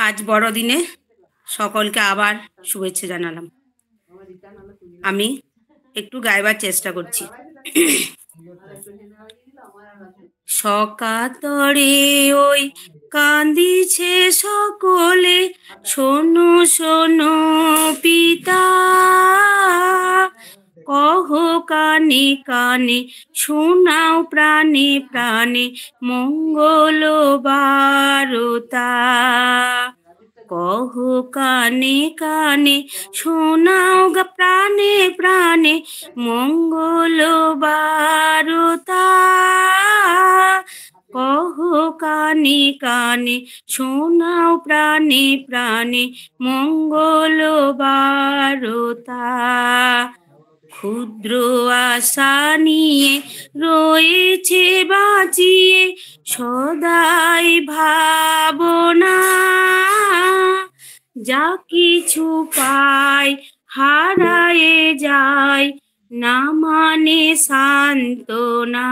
আজ বড়দিনে সকলকে আবার শুভেচ্ছা জানালাম। আমি একটু গাইবার চেষ্টা করছি। সকাতরে ওই কান্দিছে সকলে, শোনো শোনো পিতা, কহ কানে কানে, শোনাও প্রাণে প্রাণে, মঙ্গল বারতা। কহ কানে কানে, শোনাও প্রাণে প্রাণে, মঙ্গল বারতা। কহ কানে কানে, শোনাও প্রাণে প্রাণে, মঙ্গল বারতা। ক্ষুদ্র আশা নিয়ে রয়েছে বাঁচিয়ে সদাই ভাবনা, যা কিছু পায় হারায়ে যায়, না মানে সান্ত্বনা।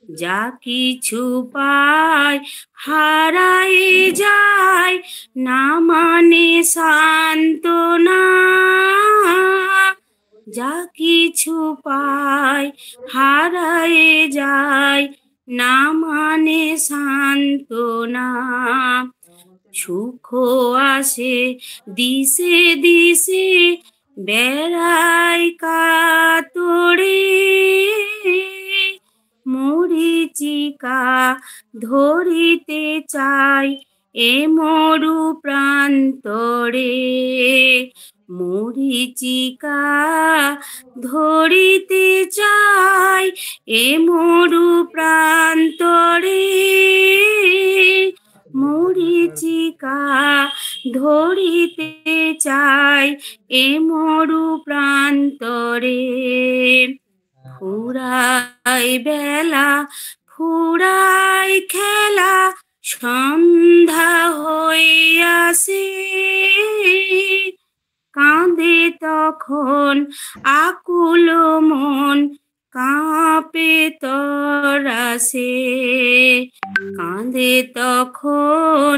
যা কিছু পায় হারায়ে যায়, না মানে সান্ত্বনা। যা কিছু পায় হারায়ে যায়, না মানে সান্ত্বনা। সুখ আসে দিশে দিশে, বেড়ায় কাতরে, মরীচিকা ধরিতে চাই এ মরু প্রান্তরে। মরীচিকা ধরিতে চাই এ মরু প্রান্তরে। মরীচিকা ধরিতে চাই এ মরু প্রান্তরে। ফুরাই বেলা ফুরাই খেলা, সন্ধ্যা হইয়াছে, কাঁদে তখন আকুল মন, কাঁপে তরাসে। কাঁদে তখন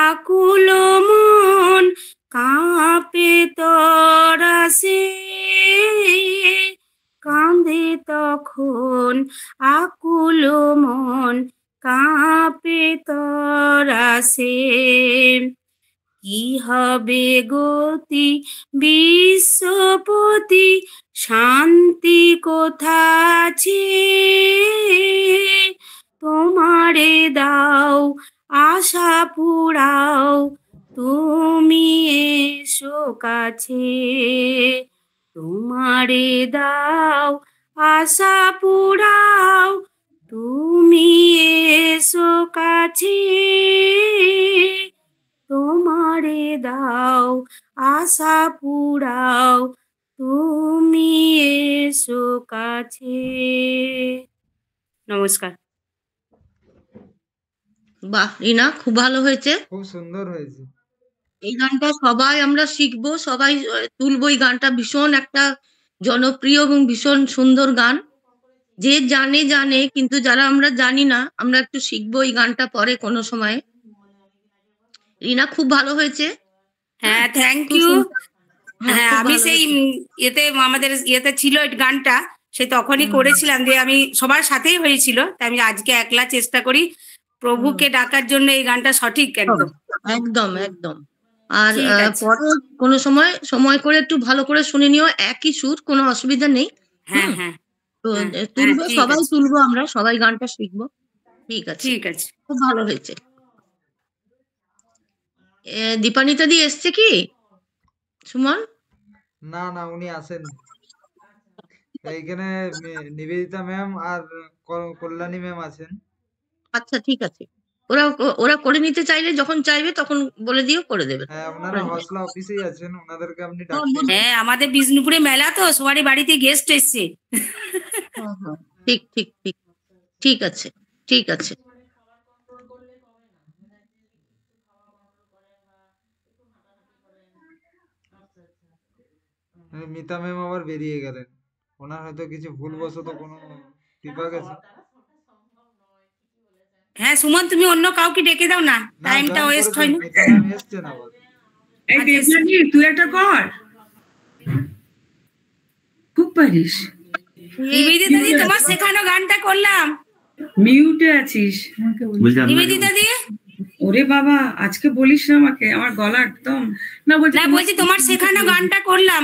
আকুল মন, কাঁপে তরাসে। কাঁদে তখন আকুল মন, কাঁপে তরাসে। কি হবে গতি বিশ্বপতি, শান্তি কোথা আছে? তোমারে দাও আশা পুরাও, তুমি এসো কাছে। তোমারে দাও আশা পুরাও, তুমি এসো কাছে। তোমারে দাও আশা পুরাও, তুমি এসো কাছে। নমস্কার। বাহ রিনা, খুব ভালো হয়েছে, খুব সুন্দর হয়েছে। এই গানটা সবাই আমরা শিখবো, সবাই তুলবো। এই গানটা ভীষণ একটা জনপ্রিয় এবং ভীষণ সুন্দর গান। যে জানে জানে, কিন্তু যারা আমরা জানি না, আমরা একটু শিখবো এই গানটা পরে কোনো সময়। রিনা, খুব ভালো হয়েছে। হ্যাঁ, থ্যাংক খুব ইউ। সুন্দর। হ্যাঁ, খুব আমি ভালো সেই হয়েছে। ইয়েতে আমাদের ইয়েতে ছিল এই গানটা, সে তখনই করেছিলাম যে আমি সবার সাথেই হয়েছিল, তাই আমি আজকে একলা চেষ্টা করি প্রভুকে ডাকার জন্য। এই গানটা সঠিক একদম। একদম একদম। আর ঠিক আছে। পরে কোনো সময় সময় করে একটু ভালো করে শুনে নিও, একই সুর, কোনো অসুবিধা নেই। হ্যাঁ হ্যাঁ তো হ্যাঁ হ্যাঁ, তুলবো, ঠিক সবাই আছে তুলবো, আমরা সবাই গানটা শিখবো। ঠিক আছে, ঠিক আছে। খুব ভালো হয়েছে। দীপানিতা দি এসছে কি সুমন? না না, উনি আসেন। এইখানে নিবেদিতা ম্যাম আর কল্যাণী ম্যাম আছেন। আচ্ছা, ঠিক আছে। ওরা ওরা করে নিতে চাইলে, যখন চাইবে তখন বলে দিও, করে দেবে। হ্যাঁ, ওনারা হসলা অফিসেই আছেন, ওনাদেরকে আপনি হ্যাঁ, ডাকলেই হবে। হ্যাঁ, আমাদের বিষ্ণুপুরে মেলা তো, সবারই বাড়িতে গেস্ট এসছে। হ্যাঁ, ঠিক ঠিক ঠিক। ঠিক আছে, ঠিক আছে। মিতা ম্যাম আবার বেরিয়ে গেলেন, ওনার হয়তো কিছু ভুলবশত কোনো টিপা গেছে। হ্যাঁ সুমন, তুমি অন্য কাউকে ডেকে দাও না, না টাইমটা জয়েন ওয়েস্ট করেছে, হয় না। মিতা ম্যাম এসছেন আবার। এই দেবযানী তুই একটা কর, খুব পারিস। নিবেদিতা দি, তোমার শেখানো গানটা করলাম। মিউটে আছিস, নিবেদিতা দি, ওরে বাবা আজকে বলিস না আমাকে, আমার গলা একদম না। না বলছি তোমার শেখানো গানটা করলাম।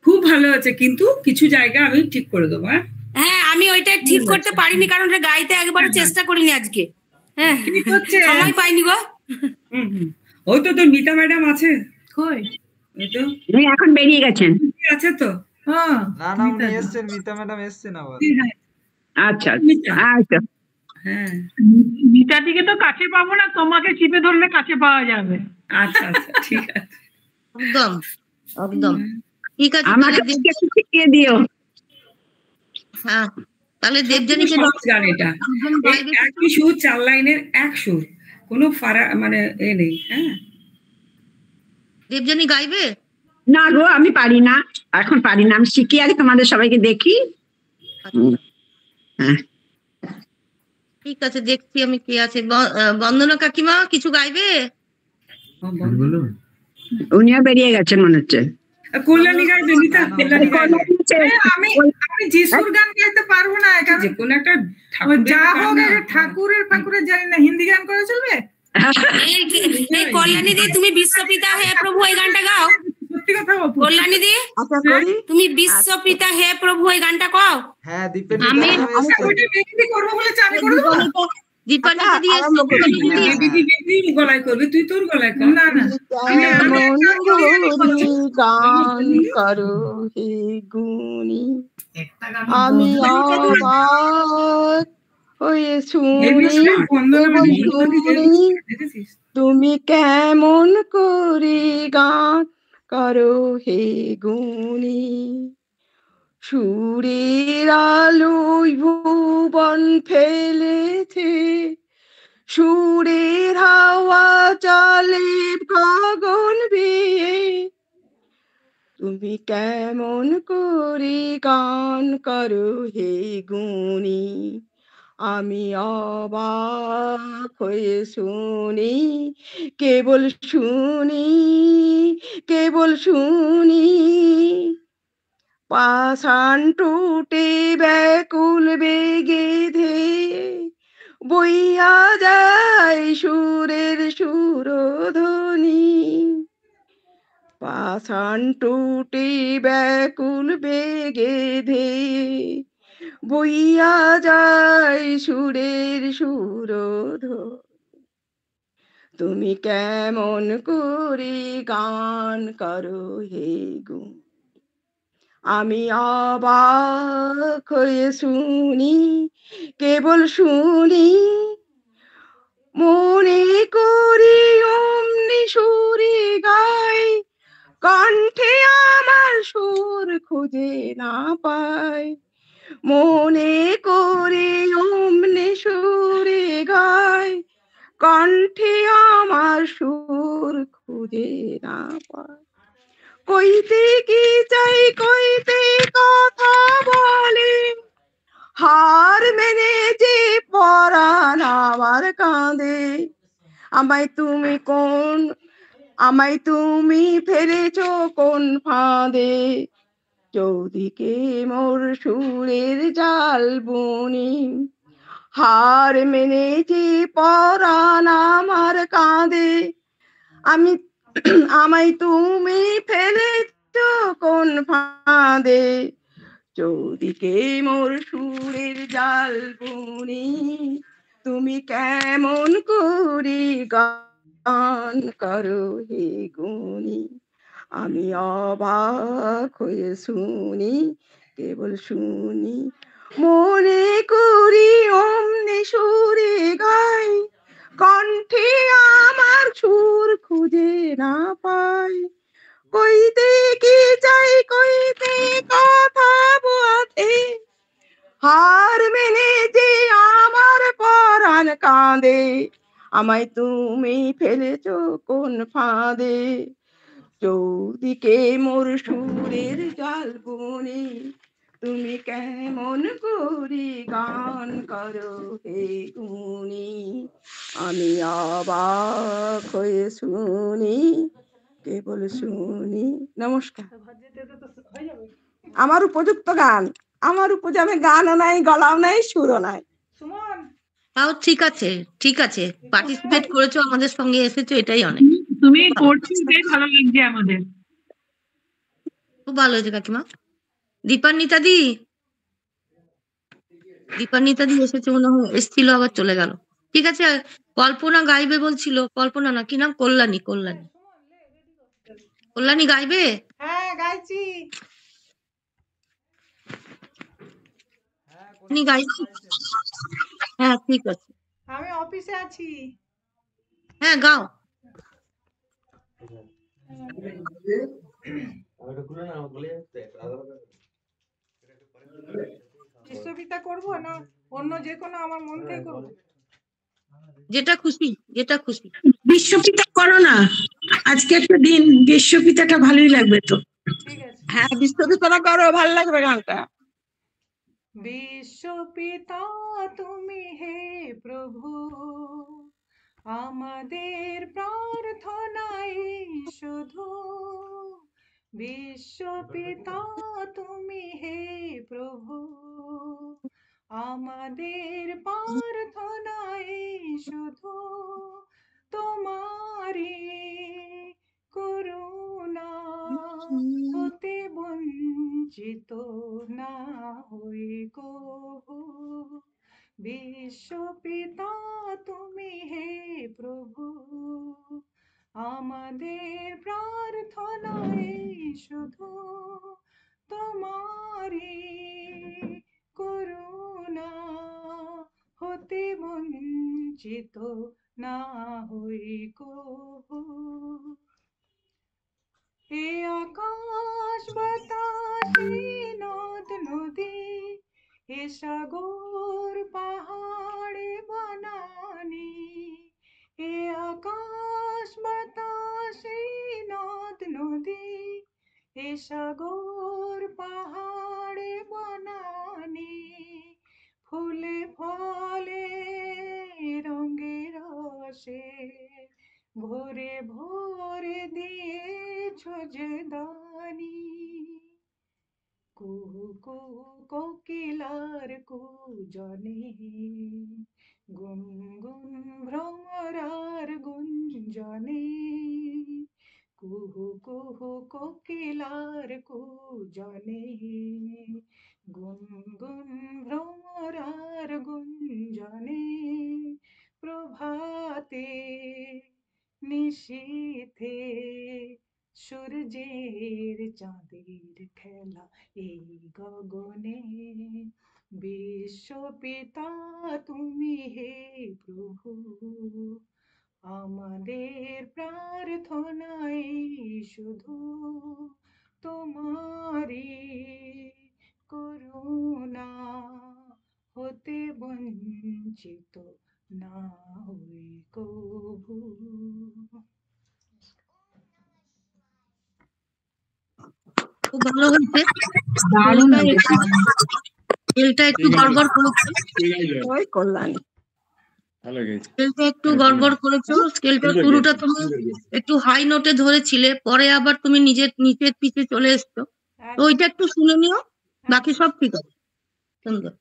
খুব ভালো আছে, কিন্তু কিছু জায়গা আমি ঠিক করে দেবো। হ্যাঁ হ্যাঁ আমি ওইটা ঠিক করতে পারিনি, কারণ ওটা গাইতে একবারও চেষ্টা করিনি আজকে। হ্যাঁ ঠিক হচ্ছে, সময় পাইনি গো। ওই তো তোর মিতা ম্যাডাম আছে, কই ওই তো উনি এখন বেরিয়ে গেছেন। আছে তো। হ্যাঁ না না উনি এসছেন, মিতা ম্যাডাম এসছেন আবার। আচ্ছা আচ্ছা। হ্যাঁ মিতাদিকে তো কাছে পাবো না, তোমাকে চিপে ধরলে কাছে পাওয়া যাবে। আচ্ছা আচ্ছা ঠিক আছে, একদম একদম ঠিক আছে। আমাকে তাহলে একটু শিখিয়ে দিও। হ্যাঁ তাহলে দেবযানীকে সহজ গান এটা, এই একই সুর, 4 লাইনের এক সুর, কোনো মানে এ নেই। হ্যাঁ দেবযানী গাইবে? না গো আমি পারি না, এখন পারি না, আমি শিখি আগে তোমাদের সবাইকে দেখি। হ্যাঁ ঠিক আছে, দেখছি আমি কে আছে। বন্দনা কাকিমা কিছু গাইবে? উনিও বেরিয়ে গেছেন মনে হচ্ছে। কল্যাণী গাইবে, মিতা কল্যাণী গাইবে। আমি যিশুর গান গাইতে পারবো না, যে কোনো একটা যা হোক ঠাকুরের জানি না, হিন্দি গান করে চলবে? এই কল্যাণী দি, তুমি বিশ্বপিতা হে প্রভু এই গানটা গাও। সত্যি কথা বল কল্যাণী দি, তুমি বিশ্বপিতা হে প্রভু এই গানটা গাও। হ্যাঁ দীপেন আমি করবো বলেছে, আমি করে দেবো। দীপানিকে দিয়ে দিদি গলায় করবে, তুই তোর গলায় কর। না না গান করো হে গুণী, আমি অবাক হয়ে শুনি তুমি কেমন করে গান করো হে গুণী। সুরের আলোয় ভুবন ফেলেছে, সুরের হাওয়া চলে গগন বেয়ে, তুমি কেমন করে গান করো হে গুণী। আমি অবাক হয়ে শুনি, কেবল শুনি, কেবল শুনি। পাষাণ টুটে ব্যাকুল বেগে ধে বইয়া যায় সুরের সুরধ্বনি। পাষাণ টুটে ব্যাকুল বেগে ধে বইয়া যায় সুরের সুরধ্বনি। তুমি কেমন করে গান করো হে গুণ, আমি অবাক হয়ে শুনি, কেবল শুনি। মনে করি অমনি সুরে গাই, কণ্ঠে আমার সুর খুঁজে না পাই। মনে করে অমনি সুরে গাই, কণ্ঠে আমার সুর খুঁজে না পাই। কইতে কি চাই কইতে কথা বলে, হার মেনে যে পরাণ আমার কাঁদে। আমায় তুমি ফেলেছো কোন ফাঁদে, চৌদিকে মোর সুরের জাল বুনি। হার মেনে যে পরাণ আমার কাঁদে, আমায় তুমি ফেলেছো কোন ফাঁদে, চৌদিকে মোর সুরের জাল বুনি। তুমি কেমন করে গান করো হে গুণী, আমি অবাক হয়ে শুনি, কেবল শুনি। মনে করি অমনি সুরে গাই, কণ্ঠে আমার সুর খুঁজে না পাই। কইতে কি চাই কইতে কথা বলতে, হার মেনে যে আমার পরাণ কাঁদে। আমায় তুমি ফেলেছো কোন ফাঁদে, চৌদিকে মোর সুরের জাল বুনি। তুমি কেমন করি গান করো হে গুণী, আমি অবাক হয়ে শুনি, কেবল শুনি। নমস্কার। আমার উপযুক্ত গান, আমার উপজামে গানও নাই, গলাও নাই, সুরও নাই। তাও ঠিক আছে, ঠিক আছে, পার্টিসিপেট করেছো, আমাদের সঙ্গে এসেছো, এটাই অনেক। তুমি করছো, এটাই ভালো লাগছে আমাদের। খুব ভালো হয়েছে কাকিমা। দীপান্বিতা দি, দীপান্বিতা দি এসেছে মনে হয়, এসেছিল আবার চলে গেল। ঠিক আছে, কল্পনা গাইবে বলছিল, কল্পনা না, কি নাম, কল্যাণী, কল্যাণী, কল্যাণী গাইবে? হ্যাঁ গাইছি। গাইছি, হ্যাঁ ঠিক আছে। আমি অফিসে আছি। হ্যাঁ গাও। বিশ্বপিতা করবো না অন্য যে কোনো, আমার মন থেকে করবো, যেটা খুশি, যেটা খুশি। বিশ্বপিতা করো না, আজকে একটা দিন বিশ্বপিতাটা ভালোই লাগবে তো। ঠিক আছে। হ্যাঁ বিশ্ববিদ্যালয় করো, ভালো লাগবে গানটা। বিশ্বপিতা তুমি হে প্রভু, আমাদের প্রার্থনাই শুধু। বিশ্বপিতা তুমি হে প্রভু, আমাদের প্রার্থনাই শুধু। তোমারি করুণা হতে বঞ্চিত না হই কভু। বিশ্বপিতা তুমি হে প্রভু, আমাদের প্রার্থনাই শুধু। তোমারি করুণা হতে বঞ্চিত না হই কভু। এ আকাশ বাতাসে নদ নদী, এ সাগর পাহাড়ে বনানি। এ আকাশ বাতাসে নদ নদী, এ সাগর পাহাড়ে বনানি। ফুলে ফলে রঙে রসে ভরে ভরে দিয়েছ যে দানি। কুহু কুহু কোকিলার কুজনে, গুন গুন ভ্রমরার গুঞ্জনে। কুহু কুহু কোকিলার কুজনে, গুন গুন ভ্রমরার গুঞ্জনে। প্রভাতে নিশীথে সূর্যের চাঁদের খেলা এই গগনে। বিশ্বপিতা তুমি হে প্রভু, আমাদের প্রার্থনাই শুধু। তোমারি করুণা হতে বঞ্চিত না হই কভু। খুব ভালো হয়েছে। দারুণ স্কেলটা একটু গড়বড় করেছে, ওই কল্যাণী স্কেলটা একটু গড়বড় করেছো। স্কেলটা শুরুটা তুমি একটু হাই নোটে ধরেছিলে, পরে আবার তুমি নিজের নিচের পিছে চলে এসছো, তো ওইটা একটু শুনে নিও, বাকি সব ঠিক আছে। সুন্দর।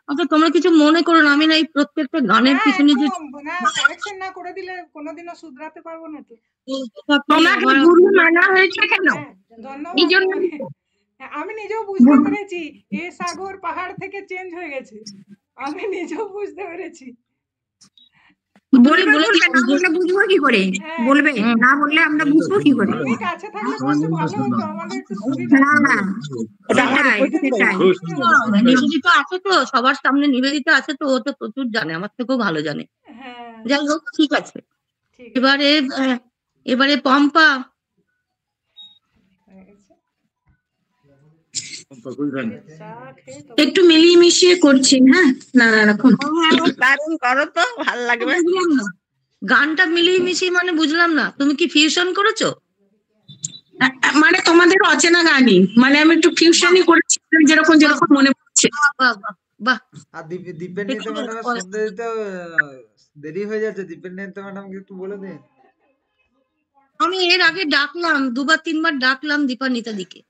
আচ্ছা তোমরা কিছু মনে করো না, আমি না এই প্রত্যেকটা গানের পিছনে যে কারেকশন না করে দিলে কোনোদিনও শুধরাতে পারবো না তো। তোমাকে গুরু মানা হয়েছে কেন? এই জন্য আমি নিজেও বুঝতে পেরেছি, এ সাগর পাহাড় থেকে চেঞ্জ হয়ে গেছে, আমি নিজেও বুঝতে পেরেছি। বলবে, বলবে না বললে বুঝবো কি করে? বলবে না বললে আমরা বুঝবো কি করে? তুমি কাছে থাকলে বলতে ভালো হতো, আমাদের একটু সুবিধা। না না সেটাই। নিবেদিতা আছে তো, সবার সামনে নিবেদিতা আছে তো, ও তো প্রচুর জানে, আমার থেকেও ভালো জানে। যাই হোক ঠিক আছে। এবারে পম্পা, একটু মিলিয়ে মিশিয়ে করছি। হ্যাঁ নানা রকম দারুণ করো তো, ভালো লাগবে। গানটা মিলিয়ে মিশিয়ে মানে বুঝলাম না, তুমি কি ফিউশন করেছো? মানে তোমাদের অচেনা গানই, মানে আমি একটু ফিউশনই করেছি। যেরকম যেরকম মনে পড়ছে। বাহ বাহ বাহ। আর দীপেন্দ্রিতা ম্যাডামের সন্ধ্যে দিতে দেরি হয়ে যাচ্ছে, দীপেন্দ্রিতা ম্যাডামকে একটু বলে দিন। আমি এর আগে ডাকলাম, 2-3 বার ডাকলাম দীপান্বিতা দিকে,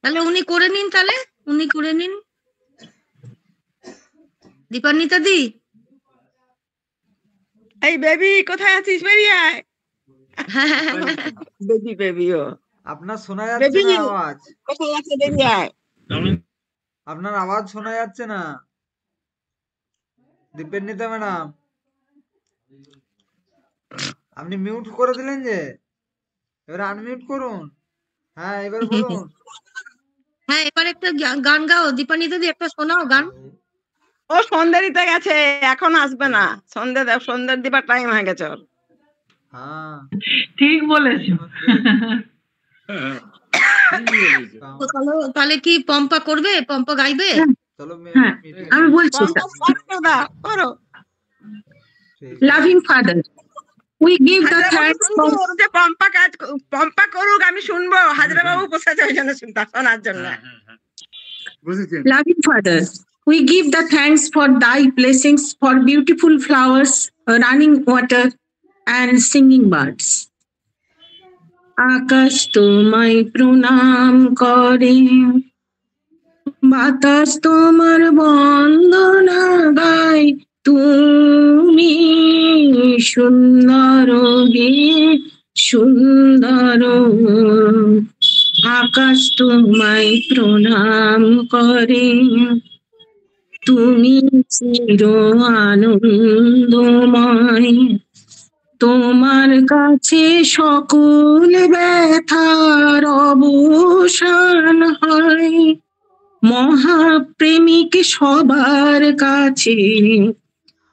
তাহলে উনি করে নিন, তাহলে উনি করে নিন। দীপান্বিতা দি, এই বেবি কোথায় আছিস? বেরিয়ে আয়। বেবি বেবি ও আপনার শোনা যাচ্ছে না আওয়াজ, কোথায় আছে? বেরিয়ে আয়। আপনার আওয়াজ শোনা যাচ্ছে না দীপেন্দ্রিতা ম্যাডাম। আপনি মিউট করে দিলেন যে, এবারে আনমিউট করুন। হ্যাঁ এবারে বলুন। হ্যাঁ এবার একটা গান গাও দীপান্বিতা দি, একটা শোনাও গান। ও সন্ধ্যে দিতে গেছে, এখন আসবে না। সন্ধ্যে দিবার টাইম হয়ে গেছে ওর। হ্যাঁ ঠিক বলেছো। তাহলে কি পম্পা করবে? পম্পা গাইবে? চলো হ্যাঁ, আমি বলছি করো। Loving father, we give the thanks for যে পম্পা করুক, আমি শুনবো। হাজরা বাবু বসেছে ওই জন্য শোনার জন্য। Loving Father, we give the thanks for thy blessings for beautiful flowers, running water, and singing birds. আকাশ তোমায় প্রণাম করে, বাতাস তোমার বন্দনা গায়, তুমি সুন্দর গে সুন্দর। আকাশ তোমায় প্রণাম করে, তুমি চির আনন্দময়, তোমার কাছে সকল ব্যথার অবসান হয়। মহাপ্রেমিক সবার কাছে,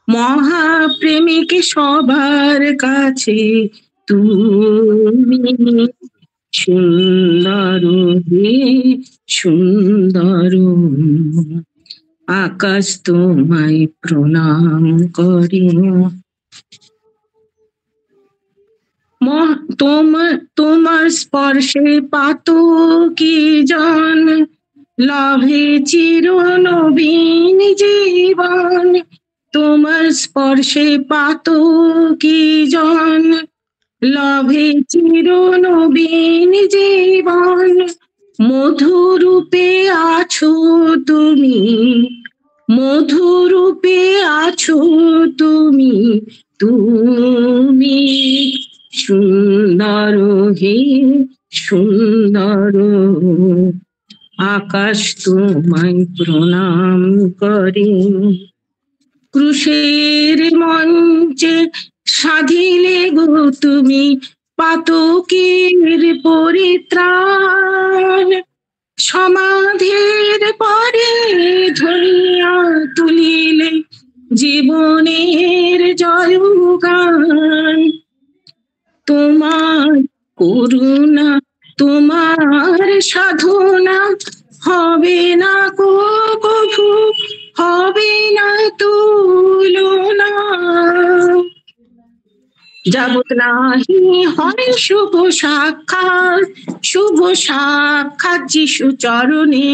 মহাপ্রেমিক সবার কাছে তুমি সুন্দর হে সুন্দর। আকাশ তোমায় প্রণাম করে, তোমার স্পর্শে পাতকি জন, লাভে চির নবীন জীবন। তোমার স্পর্শে পাতকি জন, লাভে চির নবীন জীবন। মধুরূপে আছো তুমি, মধুরূপে আছো তুমি, তুমি সুন্দর হে সুন্দর। আকাশ তোমায় প্রণাম করে, ক্রুশের মঞ্চে সাধিলে গো তুমি পাতকের পরিত্রাণ। সমাধির পরে ধরিয়া তুলিলে জীবনের জয়গান। তোমার করুণা তোমার সাধনা হবে না কভু, হবে না তুলনা। যাবত নাহি হয় শুভ সাক্ষাৎ, শুভ সাক্ষাৎ যিশু চরণে।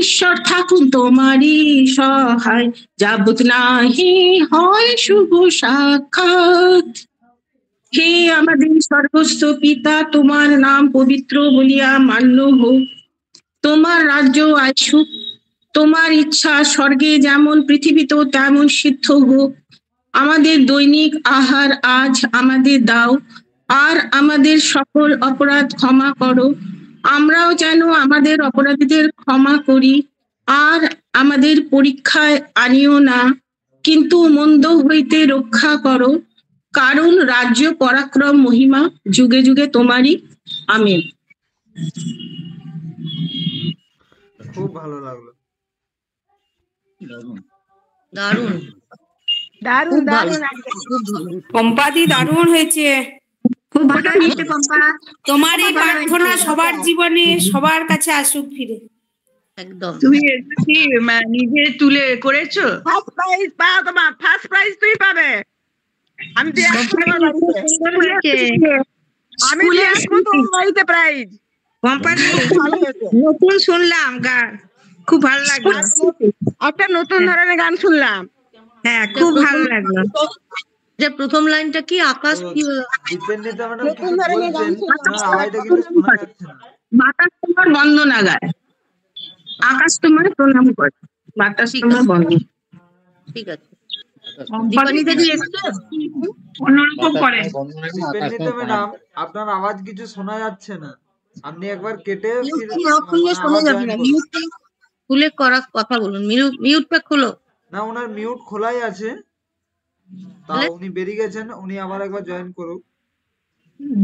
ঈশ্বর থাকুন তোমারই সহায়, যাবত নাহি হয় শুভ সাক্ষাৎ। হে আমাদের সর্বস্ব পিতা, তোমার নাম পবিত্র বলিয়া মান্য হোক। তোমার রাজ্য আসুক, তোমার ইচ্ছা স্বর্গে যেমন পৃথিবীতেও তেমন সিদ্ধ হোক। আমাদের দৈনিক আহার আজ আমাদের দাও, আর আমাদের সকল অপরাধ ক্ষমা করো, আমরাও যেন আমাদের অপরাধীদের ক্ষমা করি। আর আমাদের পরীক্ষায় আনিও না, কিন্তু মন্দ হইতে রক্ষা করো, কারণ রাজ্য পরাক্রম মহিমা যুগে যুগে তোমারই। আমেন। খুব ভালো লাগলো। দারুণ দারুণ খুব ভালো, দারুণ। খুব ভালো। পম্পাদি দারুণ হয়েছে। খুব ভালো হয়েছে পম্পা। তোমার এই প্রার্থনা সবার জীবনে সবার কাছে আসুক ফিরে। একদম। তুমি এটা কি নিজে তুলে করেছো? ফার্স্ট প্রাইজ পাও, তোমার ফার্স্ট প্রাইজ তুই পাবে। আমি দিয়ে আসবো তোমার বাড়িতে। আমি দিয়ে আসবো তোমার বাড়িতে প্রাইজ। কোম্পানি ভালো হয়েছে। নতুন শুনলাম গান, খুব ভালো লাগলো। একটা নতুন ধরনের গান শুনলাম। হ্যাঁ, খুব ভালো লাগলো। যে প্রথম লাইনটা কি? আকাশ তো কি? দীপেন্দ্রিতা ম্যাডাম নতুন কিছু ধরনের গান বলছেন, শুনলাম। ওনার আওয়াজটা কিন্তু শোনা যাচ্ছে না। বাতাস তোমার বন্দনা গায়, আকাশ তোমার প্রণাম করে, বাতাস তোমার বন্দনা। ঠিক আছে। কোম্পানি দীপালি দিদি এসছে? অন্যরকম করে। দীপেন্দ্রিতা ম্যাডাম আপনার আওয়াজ কিছু শোনা যাচ্ছে না, আপনি একবার কেটে ফির মিউট খুললে মানে শোনা আবার যাবে জয়েন না। করুন। মিউটটা খুলে করার কথা বলুন। মিউটটা খোলো। না, ওনার মিউট খোলাই আছে, তাও তাহলে উনি বেরিয়ে গেছেন, উনি আবার একবার জয়েন করুক।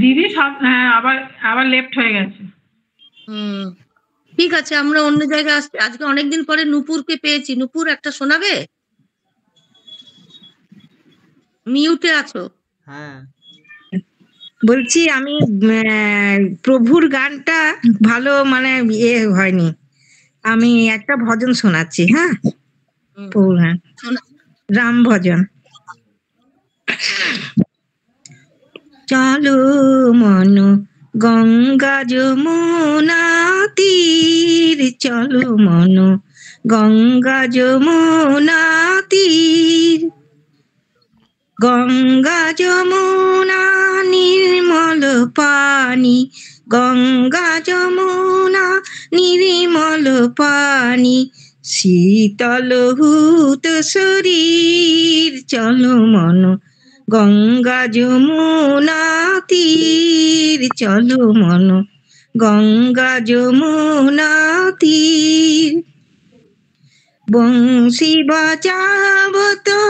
দিদি সব হ্যাঁ আবার লেফট হয়ে গেছে। হুম, ঠিক আছে, আমরা অন্য জায়গায় আসছি। আজকে অনেকদিন পরে নূপুরকে পেয়েছি। নূপুর একটা শোনাবে? মিউটে আছো। হ্যাঁ, বলছি আমি প্রভুর গানটা ভালো মানে ইয়ে হয়নি, আমি একটা ভজন শোনাচ্ছি। হ্যাঁ, হুম, প্রভুর গান, শোনা। রাম ভজন। চলো মন গঙ্গা যমুনা তীর, চলো মন গঙ্গা যমুনা তীর, গঙ্গা যমুনা নির্মল পানি, গঙ্গা যমুনা নির্মল পানি, শীতল হুত শরীর, চলো মন গঙ্গা যমুনা তীর, চলো মন গঙ্গা যমুনা তীর, বংশী বাজাবতো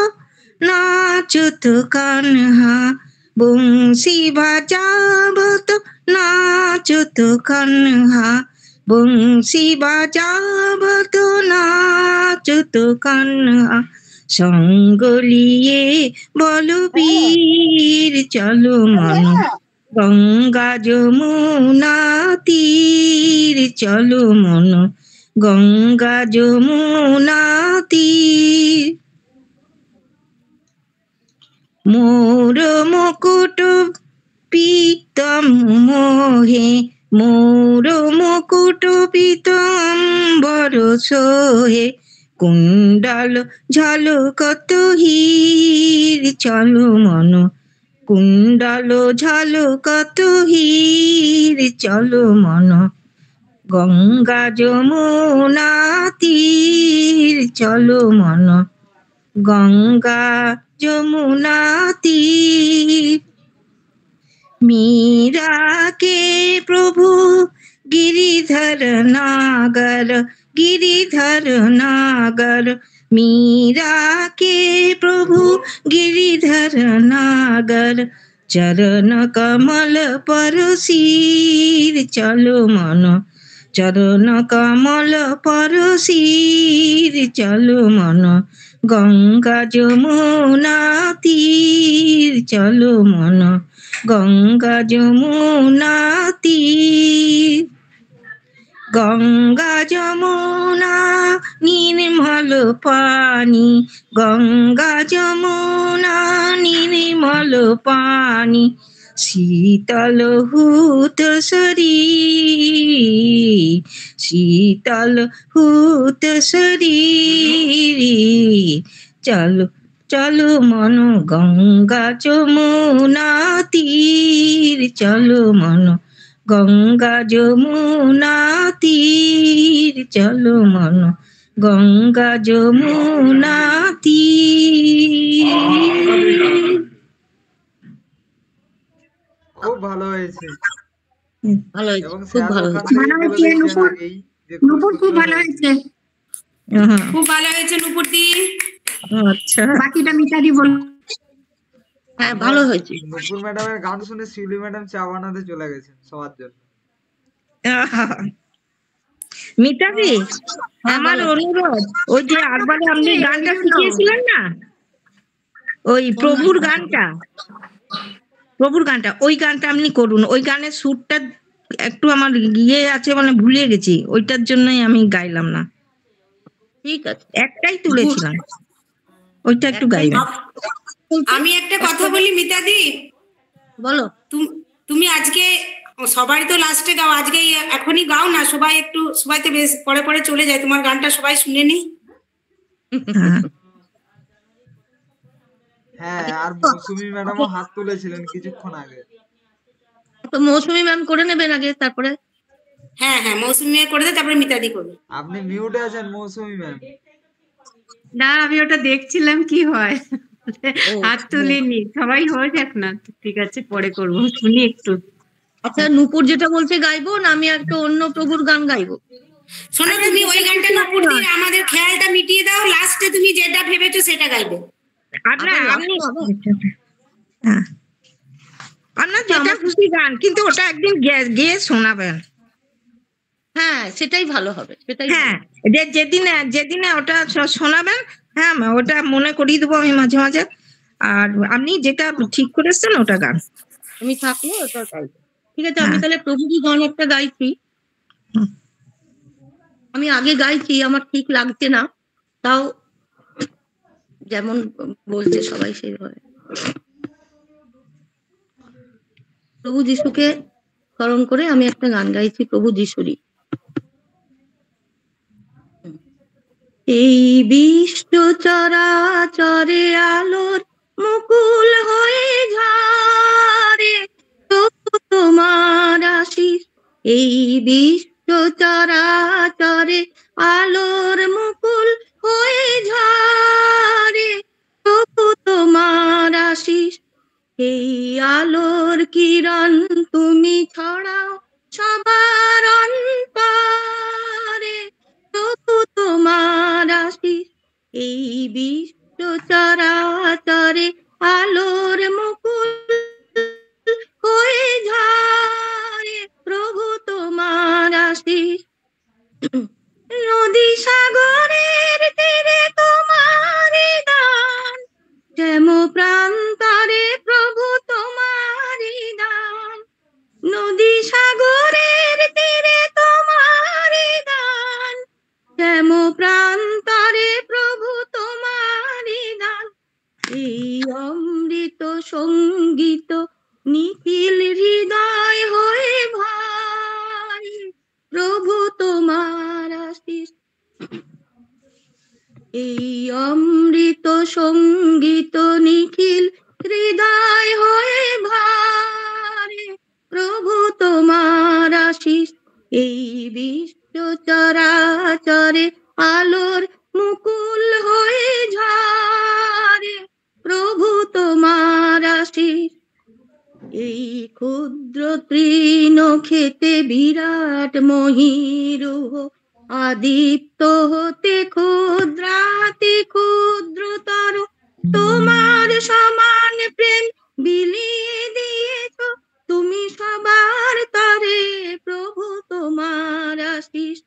নাচত কানহা, বংশী বাজাবতো নাচত কানহা, বংশী বাজাবতো নাচত কানহা, সঙ্গ লিয়ে বলবীর, চলো মন গঙ্গা যমুনা তীর, চলো মন গঙ্গা যমুনা তীর, মোর মুকুট পীতম মোহে, মোর মুকুট পীতম্বর সোহে, কুণ্ডল ঝলকত হীর, চলো মন কুণ্ডল ঝলকত হীর, চলো মন গঙ্গা যমুনা তীর, চলো মন গঙ্গা যমুনা তীর, मीरा के प्रभु गिरिधर नागर, गिरिधर नागर, मीरा के प्रभु गिरिधर नागर, चरण कमल पर शीर, चलो मन चरण कमल पर शीर, चलो मन गंगा যমুনা তীর, চলো মন গঙ্গা যমুনা তীর, গঙ্গা যমুনা নির্মল পানি, গঙ্গা যমুনা নির্মল পানি, শীতল হুত শরীর, শীতল হুত শরীর, চলো চলো মন গঙ্গা যমুনা তীর, চলো মন গঙ্গা যমুনা তীর, চলো মন গঙ্গা যমুনা তীর। খুব ভালো হয়েছে। ভালো হয়েছে, এবং খুব স্যার ভালো ওখান হয়েছে। থেকে বলে দিয়েছেন আগেই যে খুব নূপুর খুব সুন্দর ভালো হয়েছে। হয়েছে, খুব ভালো হয়েছে নূপুরদি। আচ্ছা, বাকিটা মিতাদি বল। হ্যাঁ, ভালো হয়েছে। নূপুর ম্যাডামের গান শুনে শিউলি ম্যাডাম চা বানাতে চলে গেছেন সবার জন্য। মিতাদি, আমার অনুরোধ, ওই যে আরবারে আপনি গানটা শিখিয়েছিলেন না, ওই প্রভুর গানটা, প্রভুর গানটা, ওই গানটা আপনি করুন। ওই গানের সুরটা একটু আমার ইয়ে আছে, মানে ভুলে গেছি, ওইটার জন্যই আমি গাইলাম না। ঠিক আছে, একটাই তুলেছিলাম, ওইটা একটু গাইবেন। আমি একটা কথা বলি মিতাদি, বলো। তুমি আজকে সবাই তো লাস্টে গাও, আজকেই এখনই গাও না, সবাই একটু, সবাই তো বেশ পরে পরে চলে যায়, তোমার গানটা সবাই শুনে নি। হ্যাঁ, আর মৌসুমী ম্যাডামও হাত তুলেছিলেন কিছুক্ষণ আগে। তো মৌসুমী ম্যাম করে নেবেন আগে, তারপরে হ্যাঁ হ্যাঁ, মৌসুমী করে দে, তারপরে মিতাদি করবে। আপনি মিউটে আছেন মৌসুমী ম্যাম। না, আমি ওটা দেখছিলাম কি হয়, হাত তুলিনি। সবাই হয়ে যাক না, ঠিক আছে, পরে করবো, শুনি একটু। আচ্ছা, নূপুর যেটা বলছে গাইবো না আমি একটা অন্য প্রভুর গান গাইবো? শোনো, তুমি ওই গানটা নূপুর দিয়ে আমাদের খেয়ালটা মিটিয়ে দাও, লাস্টে তুমি যেটা ভেবেছো সেটা গাইবে। আপনার যেটা খুশি গান, কিন্তু ওটা একদিন গিয়ে শোনাবেন। হ্যাঁ, সেটাই ভালো হবে, সেটাই। হ্যাঁ, যেদিনে ওটা শোনাবেন, হ্যাঁ ওটা মনে করিয়ে দেবো আমি মাঝে মাঝে। আর আপনি যেটা ঠিক করেছেন ওটা গান আমি থাকলে ওটা গাইবো। ঠিক আছে, আমি তাহলে প্রভুজি গান একটা গাইছি। আমি আগে গাইছি, আমার ঠিক লাগছে না, তাও যেমন বলছে সবাই সেইভাবে। প্রভু যিশুকে স্মরণ করে আমি একটা গান গাইছি, প্রভু যিশুরই। এই বিশ্ব চরাচরে আলোর মুকুল হয়ে ঝরে প্রভু তোমার আশিস। এই বিশ্ব চরাচরে আলোর মুকুল হয়ে ঝরে প্রভু তোমার আশিস। এই আলোর কিরণ তুমি ছড়াও সবার অন্তরে প্রভু তোমার আশিস। এই বিশ্ব চরাচরে আলোর মুকুল হয়ে ঝরে প্রভু তোমার আশিস। নদী সাগরের তীরে তোমার দান, শ্যাম প্রান্তরে প্রভু তোমার দান। নদী সাগরের তীরে তোমার দান, শ্যাম প্রান্তরে প্রভু তোমার দান। এই অমৃত সঙ্গীত নিখিল হৃদয় হয়ে ভাই প্রভু তোমার আশিস। এই অমৃত সঙ্গীত নিখিল হৃদয় হয়ে ভারে প্রভু তোমার আশিস। এই বিশ্ব চরাচরে আলোর মুকুল হয়ে ঝরে প্রভু তোমার আশিস। এই ক্ষুদ্র তৃণ খেতে বিরাট মহীরুহ, আদিত্য হতে ক্ষুদ্রাতি ক্ষুদ্রতর তোমার সমান প্রেম বিলিয়ে দিয়েছ তুমি সবার তরে প্রভু তোমার আশিস।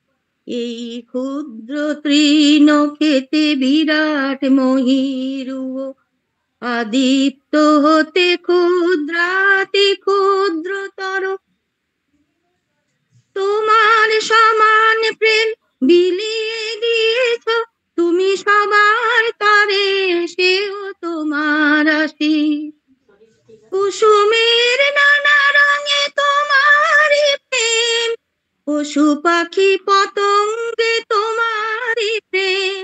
এই ক্ষুদ্র তৃণ খেতে বিরাট মহীরুহ, আদিত্য হতে ক্ষুদ্রাতি ক্ষুদ্রতর তোমার সমান প্রেম বিলিয়ে দিয়েছ তুমি সবার তরে সেও তোমার আশিস। কুসুমের নানা রঙে তোমার প্রেম, পশু পাখি পতঙ্গে তোমার প্রেম।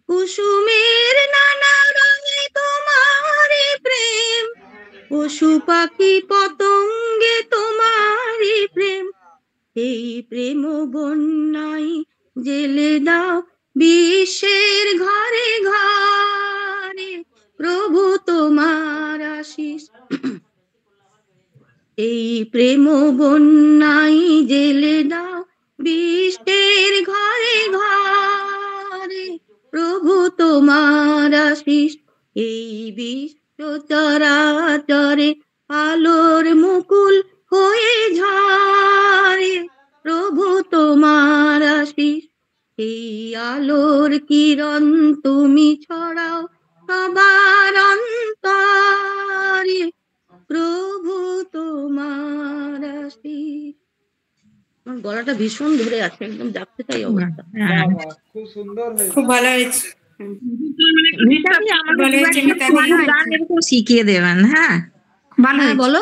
কুসুমের নানা রঙে তোমার প্রেম, পশু পাখি পতঙ্গে তোমার প্রেম। এই প্রেম বন্যাই জেলে দাও বিশ্বের ঘরে ঘরে প্রভু তোমার আশিস। এই প্রেম বন্যাই জেলে দাও বিশ্বের ঘরে ঘরে প্রভু তোমার আশিস। এই বিশ্ব চরাচরে আলোর মুকুল হয়ে ঝরে প্রভু তোমার আশিস। এই আলোর কিরণ তুমি ছড়াও সবার অন্তরে প্রভু তোমার আশিস। আমার গলাটা ভীষণ ধরে আছে, একদম যাচ্ছে তাই অবস্থা। খুব সুন্দর হয়েছে, খুব ভালো হয়েছে। গান এরকম শিখিয়ে দেবেন। হ্যাঁ, ভালো বলো।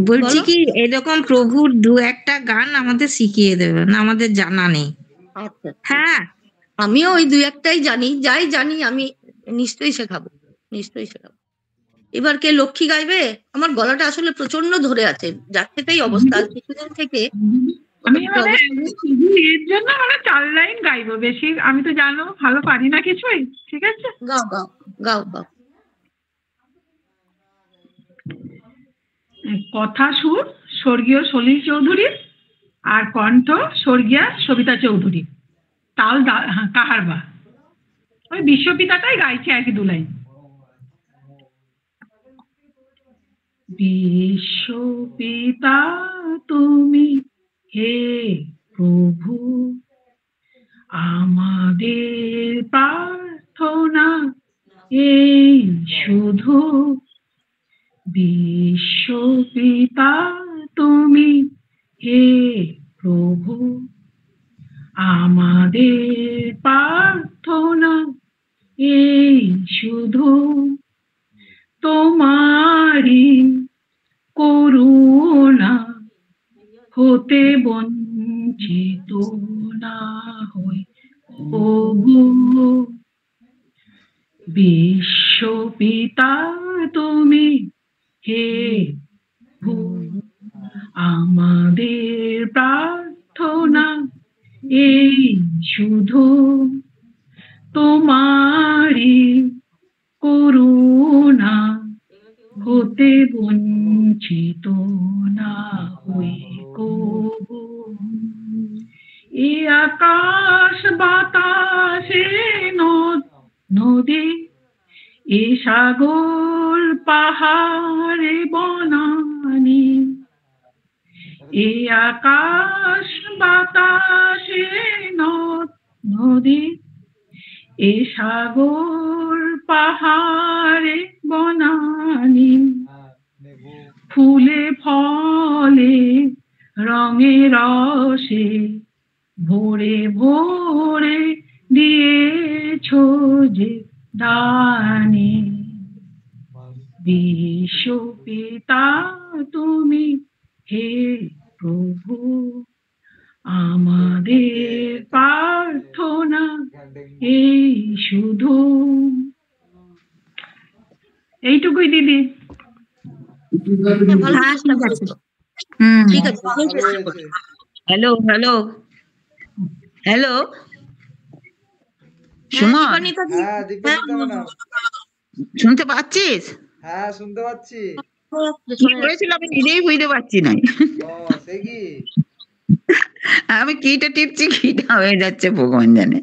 বলছি বলো। কি এরকম প্রভুর দু একটা গান আমাদের শিখিয়ে দেবেন, আমাদের জানা নেই। আচ্ছা, হ্যাঁ, আমিও ওই দুই একটাই জানি, যাই জানি আমি নিশ্চয়ই শেখাবো, নিশ্চয়ই শেখাবো। এবার কে লক্ষ্মী গাইবে? আমার গলাটা আসলে প্রচন্ড ধরে আছে, যার থেকেই অবস্থা, আর কিছুদিন থেকে আমি একটু মানে অবস্থা- শুধু এর জন্য মানে 4 লাইন গাইবো, বেশি আমি তো জানো ভালো পারি না কিছুই, ঠিক আছে? গাও গাও গাও গাও। কথা সুর স্বর্গীয় সলিল চৌধুরী, আর কণ্ঠ স্বর্গীয়া সবিতা চৌধুরী, তাল কাহারবা। ওই বিশ্বপিতাটাই গাইছে আর কি 2 লাইন। বিশ্বপিতা তুমি হে প্রভু, আমাদের প্রার্থনা এই শুধু। বিশ্বপিতা তুমি হে প্রভু, আমাদের প্রার্থনা এই শুধু। তোমারি করুণা হতে বঞ্চিত না হই প্রভু। বিশ্বপিতা তুমি হে প্রভু, আমাদের প্রার্থনা এই শুধু। তোমারি করুণা হতে বঞ্চিত না হই কবু। এ আকাশ বাতাসে নদী, এ সাগর পাহাড়ে বনানি, এ আকাশ বাতাসে নদী, এ সাগর পাহাড়ে বনানি, ফুলে ফলে রঙে রসে ভোরে ভোরে দিয়েছো যে দানি। বিশ্বপিতা তুমি হে প্রভু, আমাদের প্রার্থনা এই শুধু। এইটুকুই দিদি। হ্যাঁ, ঠিক আছে। ঠিক আছে। হ্যালো হ্যালো হ্যালো সুমন, হ্যাঁ দীপঙ্কিতা ম্যাডাম, শুনতে পাচ্ছিস? হ্যাঁ শুনতে পাচ্ছি। কি করেছিল আমি নিজেই বুঝতে পারছি না। ও সে কি? আমি কিটা টিপছি, কিটা হয়ে যাচ্ছে ভগবান জানে।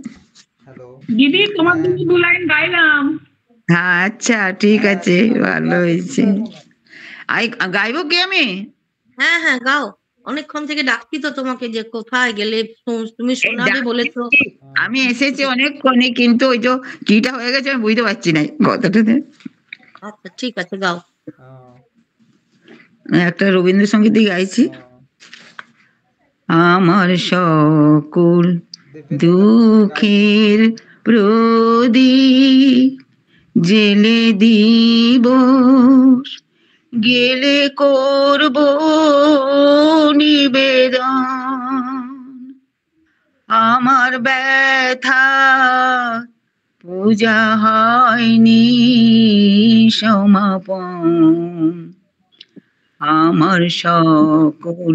হ্যালো দিদি তোমার 2 লাইন গাইলাম। হ্যাঁ আচ্ছা ঠিক আছে, ভালো হয়েছে। গাইবো কি আমি? হ্যাঁ হ্যাঁ গাও, অনেকক্ষণ থেকে ডাকছি তো তোমাকে যে কোথায় গেলে, তুমি শোনাবে বলেছো। আমি এসেছি অনেকক্ষণে, কিন্তু ওই যে কিটা হয়ে গেছে আমি বুঝতে পারছি না কথাটাতে। আচ্ছা ঠিক আছে গাও। একটা রবীন্দ্রসঙ্গীতই গাইছি। আমার সকল দুঃখের প্রদীপ জেলে দিবস গেলে করব নিবেদন। আমার ব্যথা পূজা হয়নি সমাপন। আমার সকল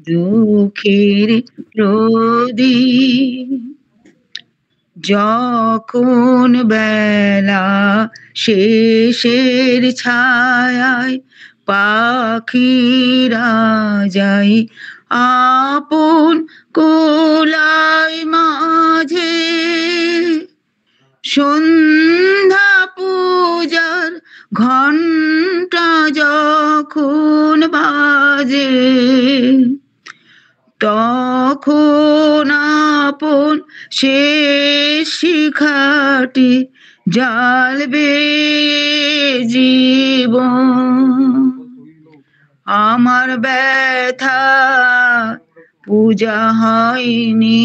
দুঃখের প্রদীপ যখন বেলা শেষের ছায়ায় পাখিরা যায় আপন কোলাই মাঝে, সন্ধ্যা পূজার ঘন্টা যখন বাজে, তখন আপন শেষ শিখাটি জ্বালবে জীবন। আমার ব্যথা পূজা হয়নি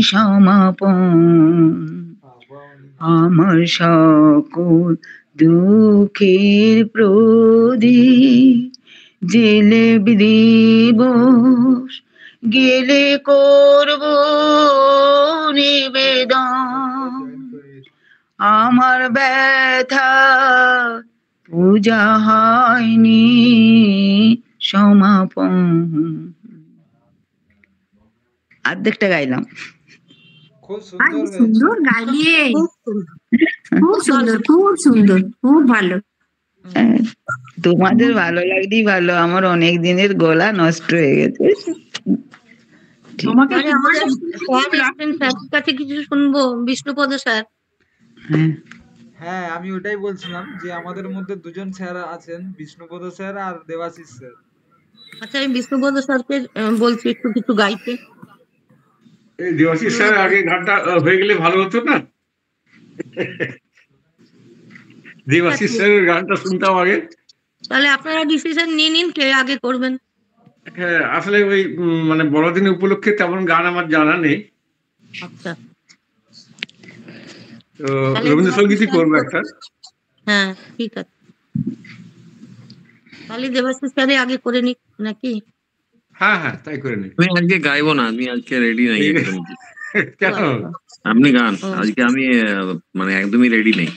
সমাপন। আমার সকল দুঃখের প্রদীপ জেলে দিবস গেলে করব নিবেদন, আমার ব্যথা পূজা হয়নি সমাপন। অর্ধেকটা গাইলাম। খুব সুন্দর সুন্দর গাইলে, খুব সুন্দর, খুব সুন্দর, খুব ভালো। তোমাদের ভালো লাগলেই ভালো, আমার অনেক দিনের গলা নষ্ট হয়ে গেছে। তোমাকে আমাদের স্যারের কাছে কিছু শুনবো, বিষ্ণুপদ স্যার। হ্যাঁ, আমি ওটাই বলছিলাম যে আমাদের মধ্যে দুজন স্যার আছেন, বিষ্ণুপদ স্যার আর দেবাশিস স্যার। আচ্ছা, আমি বিষ্ণুপদ স্যারকে বলছি একটু কিছু গাইতে। এই দেবাশিস স্যার আগে গানটা হয়ে গেলে ভালো হতো না? দেবাশিস স্যারের গানটা শুনতাম আগে। তাহলে আপনারা ডিসিশন নিয়ে নিন কে আগে করবেন। হ্যাঁ, আসলে ওই মানে বড়দিন উপলক্ষে তেমন গান আমার জানা নেই। আচ্ছা, তো রবীন্দ্রসঙ্গীতই করবো একটা। হ্যাঁ ঠিক আছে, তাহলে দেবাশিস স্যারে আগে করে নিক নাকি? হ্যাঁ হ্যাঁ, তাই করে নিই। আমি আজকে গাইবো না, আমি আজকে রেডি নাই একদম। কেন? আপনি গান, আজকে আমি মানে একদমই রেডি নেই।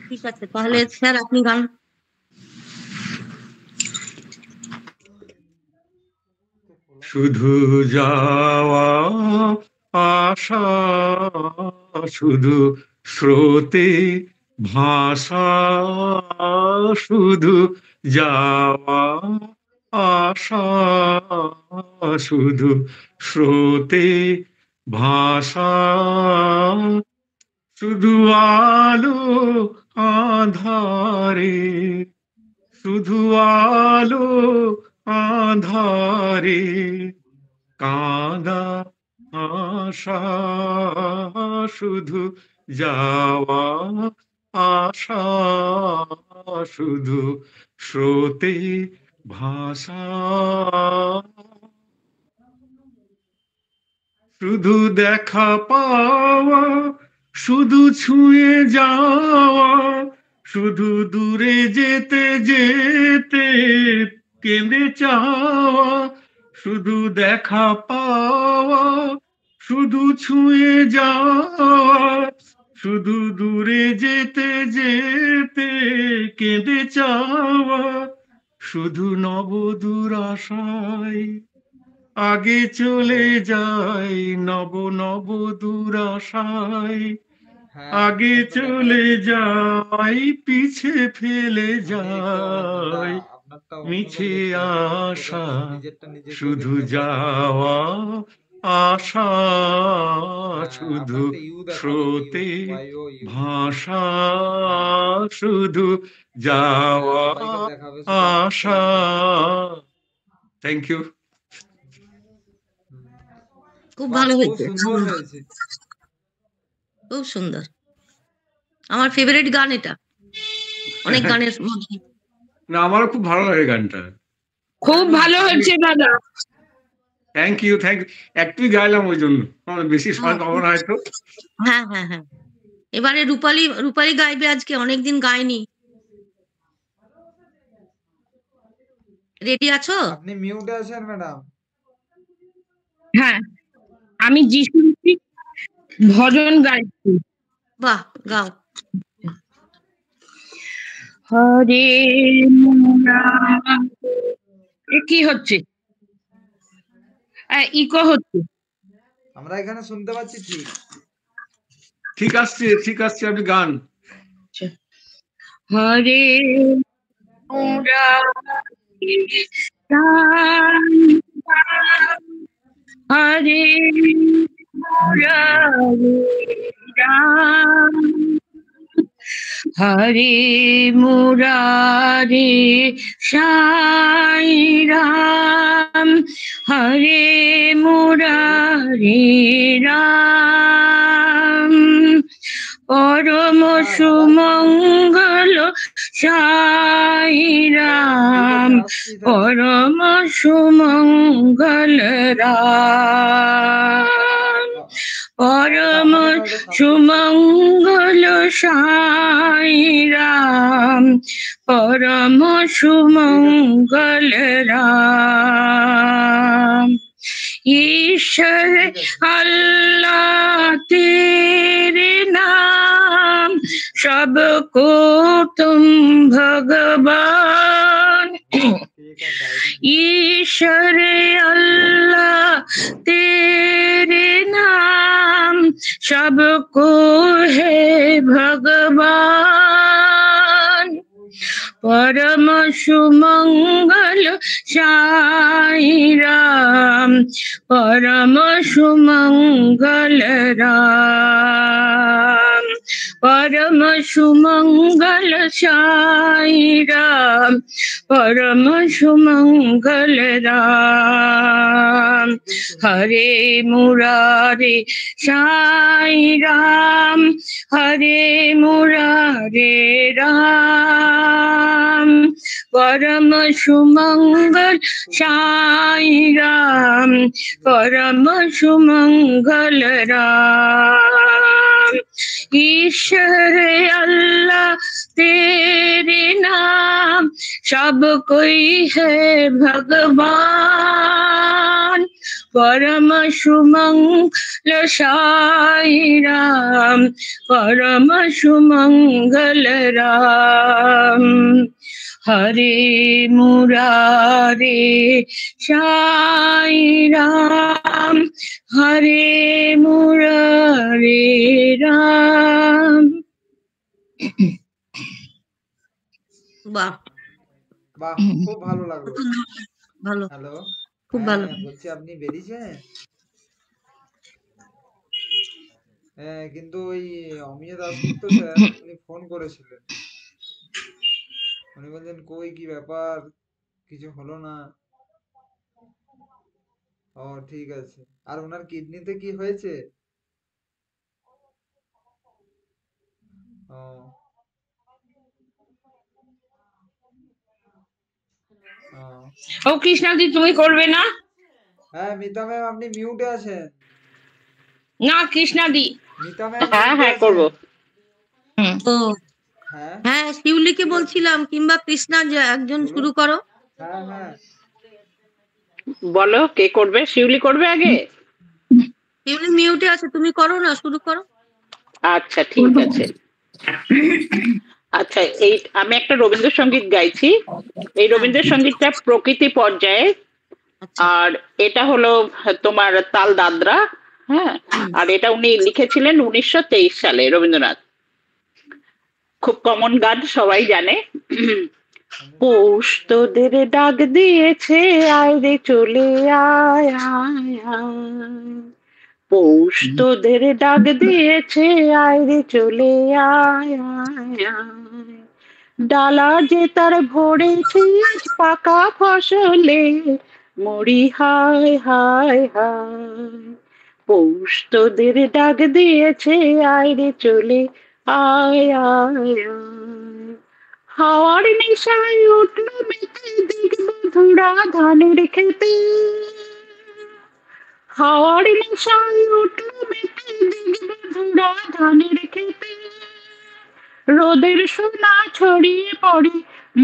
ঠিক আছে, তাহলে স্যার আপনি গান। শুধু যাওয়া আশা, শুধু স্রোতে ভাষা, শুধু যাওয়া আশা, শুধু স্রোতে ভাষা, শুধু আলো আধারে, শুধু আলো আধারে, কাঁদা আশা, শুধু যাওয়া আশা, শুধু স্রোতে ভাষা, শুধু দেখা পাওয়া, শুধু ছুঁয়ে যাওয়া, শুধু দূরে যেতে যেতে কেঁদে চাওয়া, শুধু দেখা পাওয়া, শুধু ছুঁয়ে যাওয়া, শুধু দূরে যেতে যেতে কেঁদে চাওয়া, শুধু নবদূর আশায় আগে চলে যাই, নব নবদূর আশায় আগে চলে যাই, পিছে ফেলে যাই মিছে আশা, শুধু যাওয়া আশা, শুধু স্রোতে ভাষা, শুধু যাওয়া আশা। Thank you. খুব ভালো হয়েছে, হয়েছে, খুব সুন্দর। আমার ফেভারিট গান এটা, অনেক গানের মধ্যে। না, আমারও খুব ভালো লাগে গানটা। খুব ভালো হয়েছে দাদা। Thank you, thank you. একটুই গাইলাম ওই জন্য, আমার বেশি সময় পাবো না হয়তো। হ্যাঁ হ্যাঁ হ্যাঁ, এবারে রূপালী রূপালী গাইবে আজকে, অনেকদিন গায়নি। রেডি আছো? আপনি মিউটে আছেন ম্যাডাম। হ্যাঁ, আমি যিশুর ভজন গাইছি। বাহ, গাও। হরে কি হচ্ছে? ইকো হচ্ছে। আমরা এখানে শুনতে পাচ্ছি। ঠিক ঠিক আসছে, ঠিক আসছে, আপনি গান। হরে হরে রাম, হরে মুরারে সাই রাম, হরে মুরারে রাম, পরম সুমঙ্গল সাই রাম, পরম সুমঙ্গল রাম, পরম সুমঙ্গল সাই রাম, परम सुमंगल राम। ईश्वर अल्लाह तेरे नाम सबको तुम भगवान। ईश्वर अल्लाह तेरे नाम सबको है भगवान। परम सुमंगल साईं राम, परम सुमंगल राम। परम सुमंगल साईं राम, परम सुमंगल राम। हरे मुरारे साईं राम, हरे मुरारे राम। परम सुमंगल साईं राम, परम सुमंगल राम। ईश्वर अल्लाह तेरे नाम सब कोई है भगवान। परम सुमंगल साईं राम, परम सुमंगल राम। हरे मुरारे साईं राम, हरे मुरारे राम। বাহ বাহ, খুব ভালো লাগলো। ভালো, হ্যালো, খুব ভালো। বলছি আপনি বেরিয়েছেন? হ্যাঁ, কিন্তু ওই অমিয় দাশগুপ্ত স্যার উনি ফোন করেছিলেন। উনি বলছেন কই কি ব্যাপার, কিছু হলো না। ও ঠিক আছে। আর ওনার কিডনিতে কি হয়েছে? ও ও কৃষ্ণাদি তুমি করবে না? হ্যাঁ মিতা ম্যাম, আপনি মিউটে আছেন। না কৃষ্ণাদি। মিতা ম্যাম, হ্যাঁ হ্যাঁ করবো। ও হ্যাঁ, শিউলিকে বলছিলাম কিংবা কৃষ্ণা যে একজন শুরু করো। হ্যাঁ হ্যাঁ, বলো কে করবে? শিউলি করবে আগে? শিউলি মিউটে আছে, তুমি করো না, শুরু করো। আচ্ছা ঠিক আছে। আচ্ছা, এই আমি একটা রবীন্দ্রসঙ্গীত গাইছি। এই রবীন্দ্রসঙ্গীতটা প্রকৃতি পর্যায়ে, আর এটা হলো তোমার তাল দাদরা। হ্যাঁ, আর এটা উনি লিখেছিলেন 1923 সালে রবীন্দ্রনাথ। খুব কমন গান, সবাই জানে। পৌষ তোদের ডাক দিয়েছে, আয় রে চলে আয় আয় আয়। পৌষ তোদের ডাক দিয়েছে, আয় রে চলে আয় আয় আয়। ডালা যে তার ভরেছে পাকা ফসলে, মরি হায় হায় হায়। পৌষ তোদের ডাক দিয়েছে, আয় রে চলে আয় আয় আয়। হাওয়ার নেশায় উঠলো মেতে, দেখবো ধুরা ধানের খেতে। হাওয়ার নেশায় উঠলো মেতে, দেখবো ধুরা ধানের খেতে। রোদের সোনা ছড়িয়ে পড়ে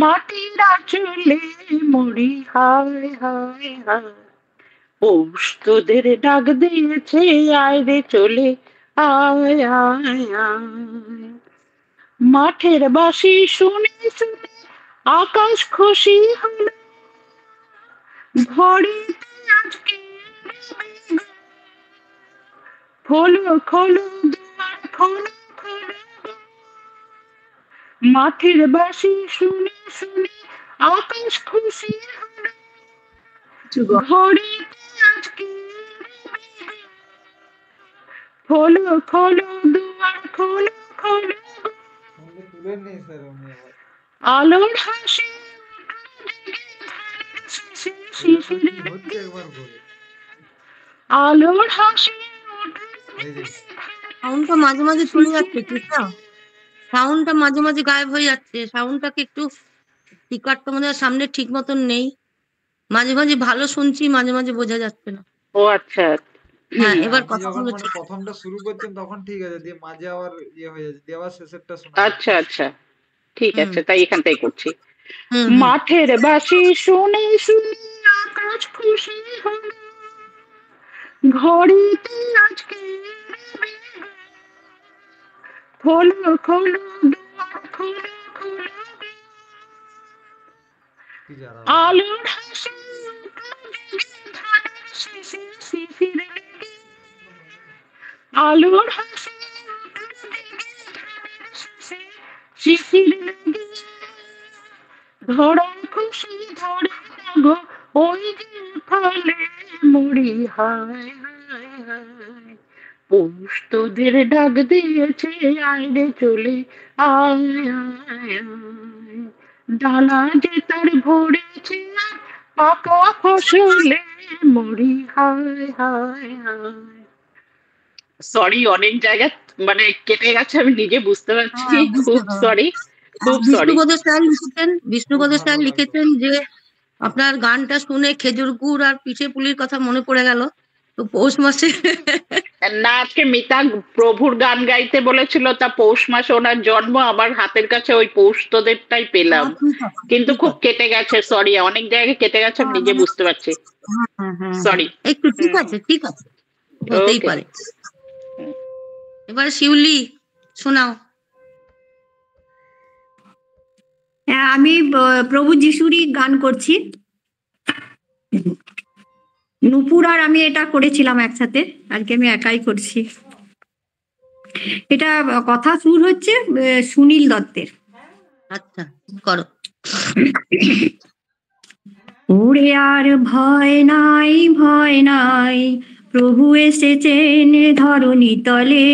মাটির আঁচলে, মরি হায় হায় হায়। পৌষ তোদের ডাক দিয়েছে, আয় রে চলে আয় আয় আয়। মাঠের বাঁশি শুনে শুনে আকাশ খুশি হলো, ঘরেতে আজকে খোলো খোলো দুয়ার খোলো খোলো। মাঠের বাঁশি শুনে শুনে আকাশ খুশি হলো, ঘরেতে আজকে খোলো খোলো দুয়ার খোলো খোলো। তুলেন নেই স্যার উনি আবার। আলোর হাসি শিশিরে, হচ্ছে একবার বলে। আলোর হাসি সাউন্ডটা মাঝে মাঝে চলে যাচ্ছে, কৃষ্ণা সাউন্ডটা মাঝে মাঝে গায়েব হয়ে যাচ্ছে। সাউন্ডটাকে একটু, স্পিকারটা আমাদের সামনে ঠিক মতন নেই, মাঝে মাঝে ভালো শুনছি, মাঝে মাঝে বোঝা যাচ্ছে না। ও আচ্ছা, হ্যাঁ এবার আপনি কথা যখন হলো মানে ঠিক। প্রথমটা শুরু করছেন তখন ঠিক আছে, দিয়ে মাঝে আবার ইয়ে হয়ে যাচ্ছে, দিয়ে আবার শেষেরটা শোনা আচ্ছা আচ্ছা ঠিক আছে, তাই এখানটাই করছি। হুম মাঠের বাঁশি শুনে শুনে আকাশ খুশি হলো, ঘড়িতে আজকে খোলো খোলো দুয়ার খোলো খোলো, কি যারা আলোর হাসি ধানের শিশির শিশির লেগে, আলোর হাসি শিশির লেগে, ধরা খুশি ধরে গো ওই যে ফলে মুড়ি, হায় হায় হায় পৌষ তোদের ডাক দিয়েছে, আয় রে চলে আয় আয় আয়, ডালা যে তার ভরেছে আর পাকা ফসলে মুড়ি, হায় হায় হায়। সরি, অনেক জায়গা মানে কেটে গেছে, আমি নিজে বুঝতে পারছি, খুব সরি, খুব সরি। বিষ্ণুপদ স্যার লিখেছেন যে আপনার গানটা শুনে খেজুর গুড় আর পিঠে পুলির কথা মনে পড়ে গেল, তো পৌষ মাসে না, আজকে মিতা প্রভুর গান গাইতে বলেছিল, তা পৌষ মাসে ওনার জন্ম, আমার হাতের কাছে ওই পৌষ তোদেরটাই পেলাম, কিন্তু খুব কেটে গেছে, সরি, অনেক জায়গায় কেটে গেছে, আমি নিজে বুঝতে পারছি, সরি। একটু ঠিক আছে হতেই পারে। এবার শিউলি শোনাও। হ্যাঁ, আমি প্রভু যিশুরই গান করছি। নূপুর আর আমি এটা করেছিলাম একসাথে, আজকে আমি একাই করছি। এটা কথা সুর হচ্ছে সুনীল দত্তের। আচ্ছা, করো। ওরে আর ভয় নাই ভয় নাই, প্রভু এসেছেন ধরণী তলে,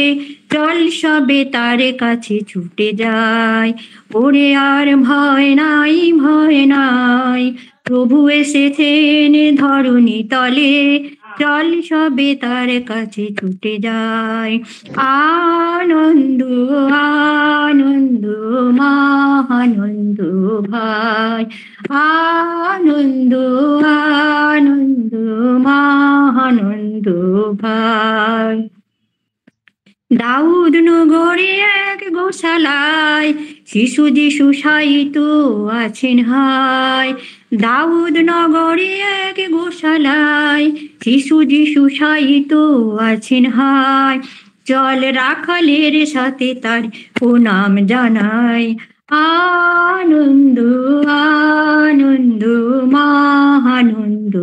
চল সবে তার কাছে ছুটে যায়। ওরে আর ভয় নাই ভয় নাই, প্রভু এসেছেন ধরণী তলে, চল সবে তার কাছে ছুটে যায়। আনন্দ আনন্দ মহানন্দ ভাই, আনন্দ আনন্দ মহানন্দ ভাই। দাউদ নগরে এক গোশালায় শিশু যিশু শায়িত আছেন হায়। দাউদ নগরে এক গোশালায় শিশু যিশু শায়িত আছেন হায়। চল রাখালের সাথে তার প্রণাম জানাই। আনন্দ আনন্দ মহানন্দ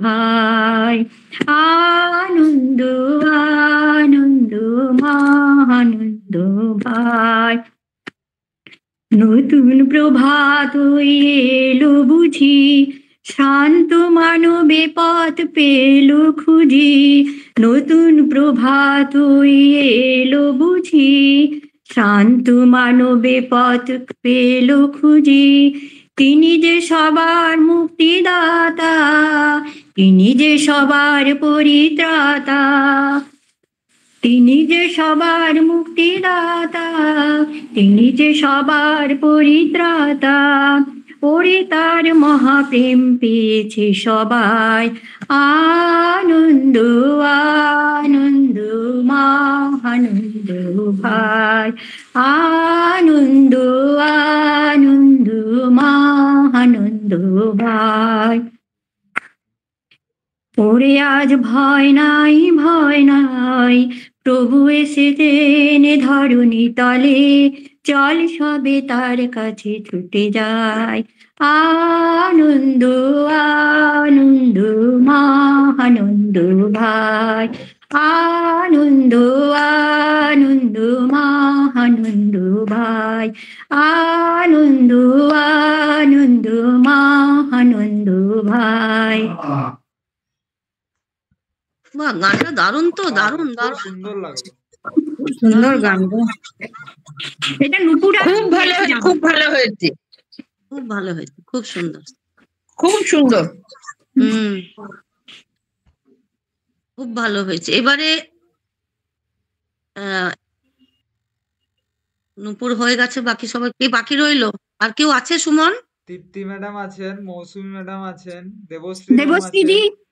ভাই, আনন্দ আনন্দ মহানন্দ ভাই। নতুন প্রভাত এলো বুঝি, শান্ত মানবে পথ পেল খুঁজি। নতুন প্রভাত এলো বুঝি, শান্ত মানবে পথ পেল খুঁজি। তিনি যে সবার মুক্তিদাতা, তিনি যে সবার পরিত্রাতা, তিনি যে সবার মুক্তিদাতা, তিনি যে সবার পরিত্রাতা। ওরে তার মহাপ্রেম পেয়েছে সবাই। আনন্দ আনন্দ মহানন্দ ভাই, আনন্দ আনন্দ মহানন্দ ভাই। ওরে আজ ভয় নাই ভয় নাই, প্রভু এসেছেন ধরণী তলে, চল সবে তার কাছে ছুটে যায়। আনন্দ আনন্দ মহানন্দ ভাই, আনন্দ আনন্দ মহানন্দ ভাই, আনন্দ আনন্দ মহানন্দ ভাই। বাহ, গানটা দারুণ তো, দারুণ দারুণ, সুন্দর লাগলো, সুন্দর গান গো। এটা নুপুরা খুব ভালো হয়েছে, খুব ভালো হয়েছে, খুব ভালো হয়েছে, খুব সুন্দর, খুব সুন্দর। খুব ভালো হয়েছে। এবারে নূপুর হয়ে গেছে, বাকি সবাই কে বাকি রইলো? আর কেউ আছে? সুমন, তৃপ্তি ম্যাডাম আছেন, মৌসুমী ম্যাডাম আছেন, দেবশ্রী ম্যাম দেবশ্রীদি, আছেন।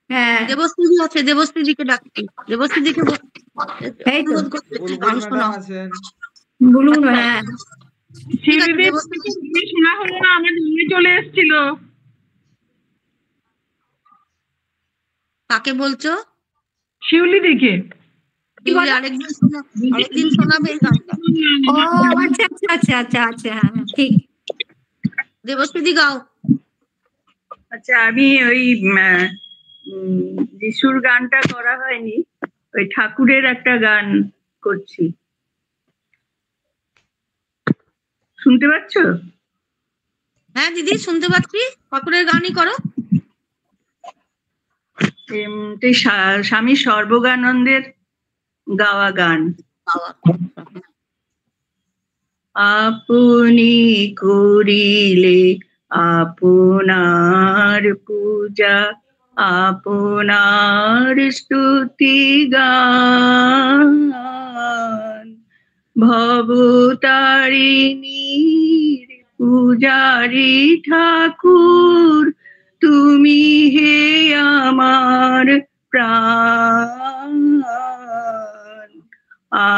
হ্যাঁ দেবশ্রীদি আছে, দেবশ্রীদিকে ডাকছি, দেবশ্রীদিকে এই তো বুলবুল ম্যাডাম আছেন। বলুন। হ্যাঁ ঠিক আছে শিউলিদি দেবশ্রী, শোনা হলো না, আমার মনে চলে এসেছিল। কাকে বলছো? শিউলিদিকে। আরেকদিন শোনাবে এই গানটা। ও আচ্ছা আচ্ছা আচ্ছা আচ্ছা আচ্ছা, হ্যাঁ হ্যাঁ, ঠিক। দেবশ্রীদি গাও। আচ্ছা, আমি ওই যিশুর গানটা করা হয়নি, ওই ঠাকুরের একটা গান করছি, শুনতে পাচ্ছ? হ্যাঁ দিদি শুনতে পাচ্ছি, ঠাকুরের গানই করো। স্বামী সর্বগানন্দের গাওয়া গান। আপনি করিলে আপনার পূজা, আপনার স্তুতি গান, ভবতারিণীর পূজারি ঠাকুর, তুমি হে আমার প্রাণ।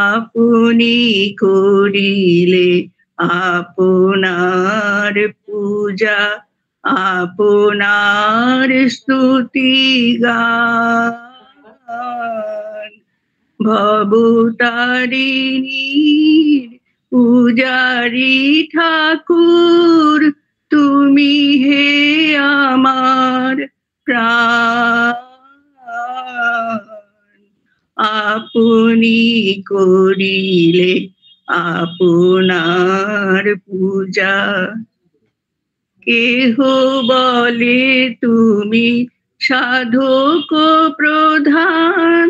আপনি করিলে আপনার পূজা, আপনার স্তুতি গান, ভবতারিণীর পূজারি ঠাকুর, তুমি হে আমার প্রাণ। আপনি করিলে আপনার পূজা, কেহ বলে তুমি সাধক প্রধান,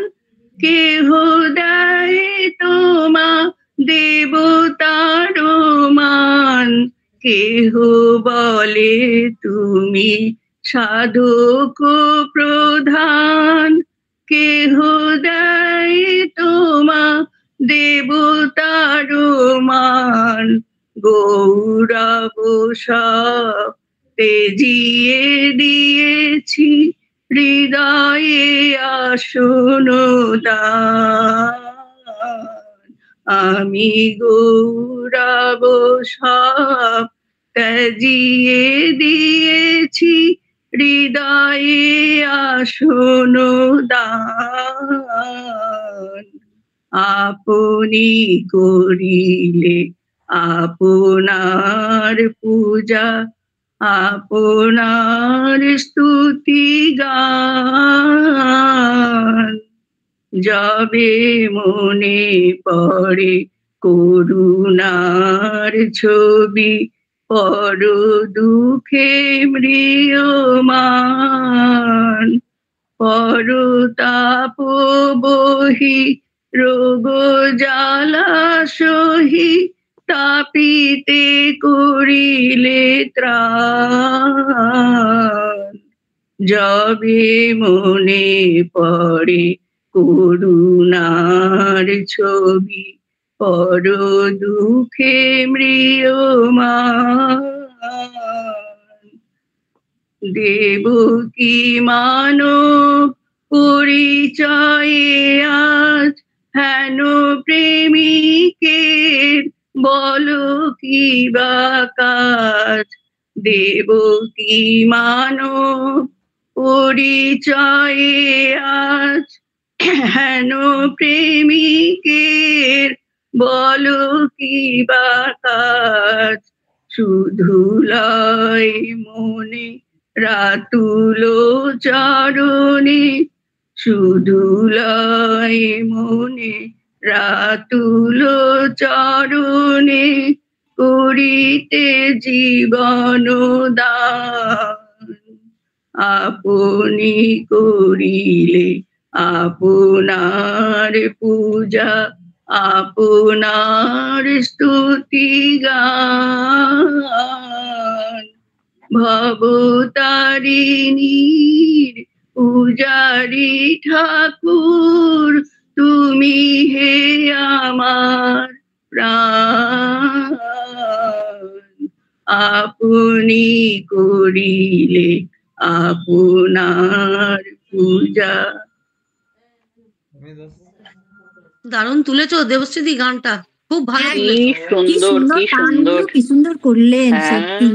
কেহ দেয় তোমা দেবতার মান, কেহ বলে তুমি সাধক প্রধান, কেহ দেয় তোমা দেবতার মান, গৌরব সব তেজিয়ে দিয়েছি, হৃদয়ে আসন দান। আমি গৌরব সব তেজিয়ে দিয়েছি, হৃদয়ে আসন দান। আপনি করিলে আপনার পূজা, আপনার স্তুতি গান, যবে মনে পড়ে করুণার ছবি, পর দুঃখে ম্রিয়মান, পরতাপ বহি রোগ জ্বালা সহি, তাপিতে করিলে ত্রাণ। যবে মনে পড়ে করুণার ছবি, পর দুঃখে ম্রিয়মান, দেবকী মানব পরিচয়ে আজ হেন প্রেমিকের বলো কি বা কাজ। দেবকী মানব পরিচয়ে আজ হেন প্রেমিকের বলো কি বা কাজ। শুধু লয় মনে রাতুল চরণে, শুধু লয় মনে রাতুল চরণে, করিতে জীবন দান। আপনি করিলে আপনার পূজা, আপনার স্তুতি গান, ভবতারিণীর পূজারি ঠাকুর, তুমি হে আমার প্রাণ। আপনি করিলে আপনার পূজা। দারুণ তুলেছো দেবশ্রীদি গানটা, খুব ভালো কি করেছেন। কি সুন্দর সুন্দর কি সুন্দর গানগুলো কি সুন্দর করলেন হ্যাঁ সত্যি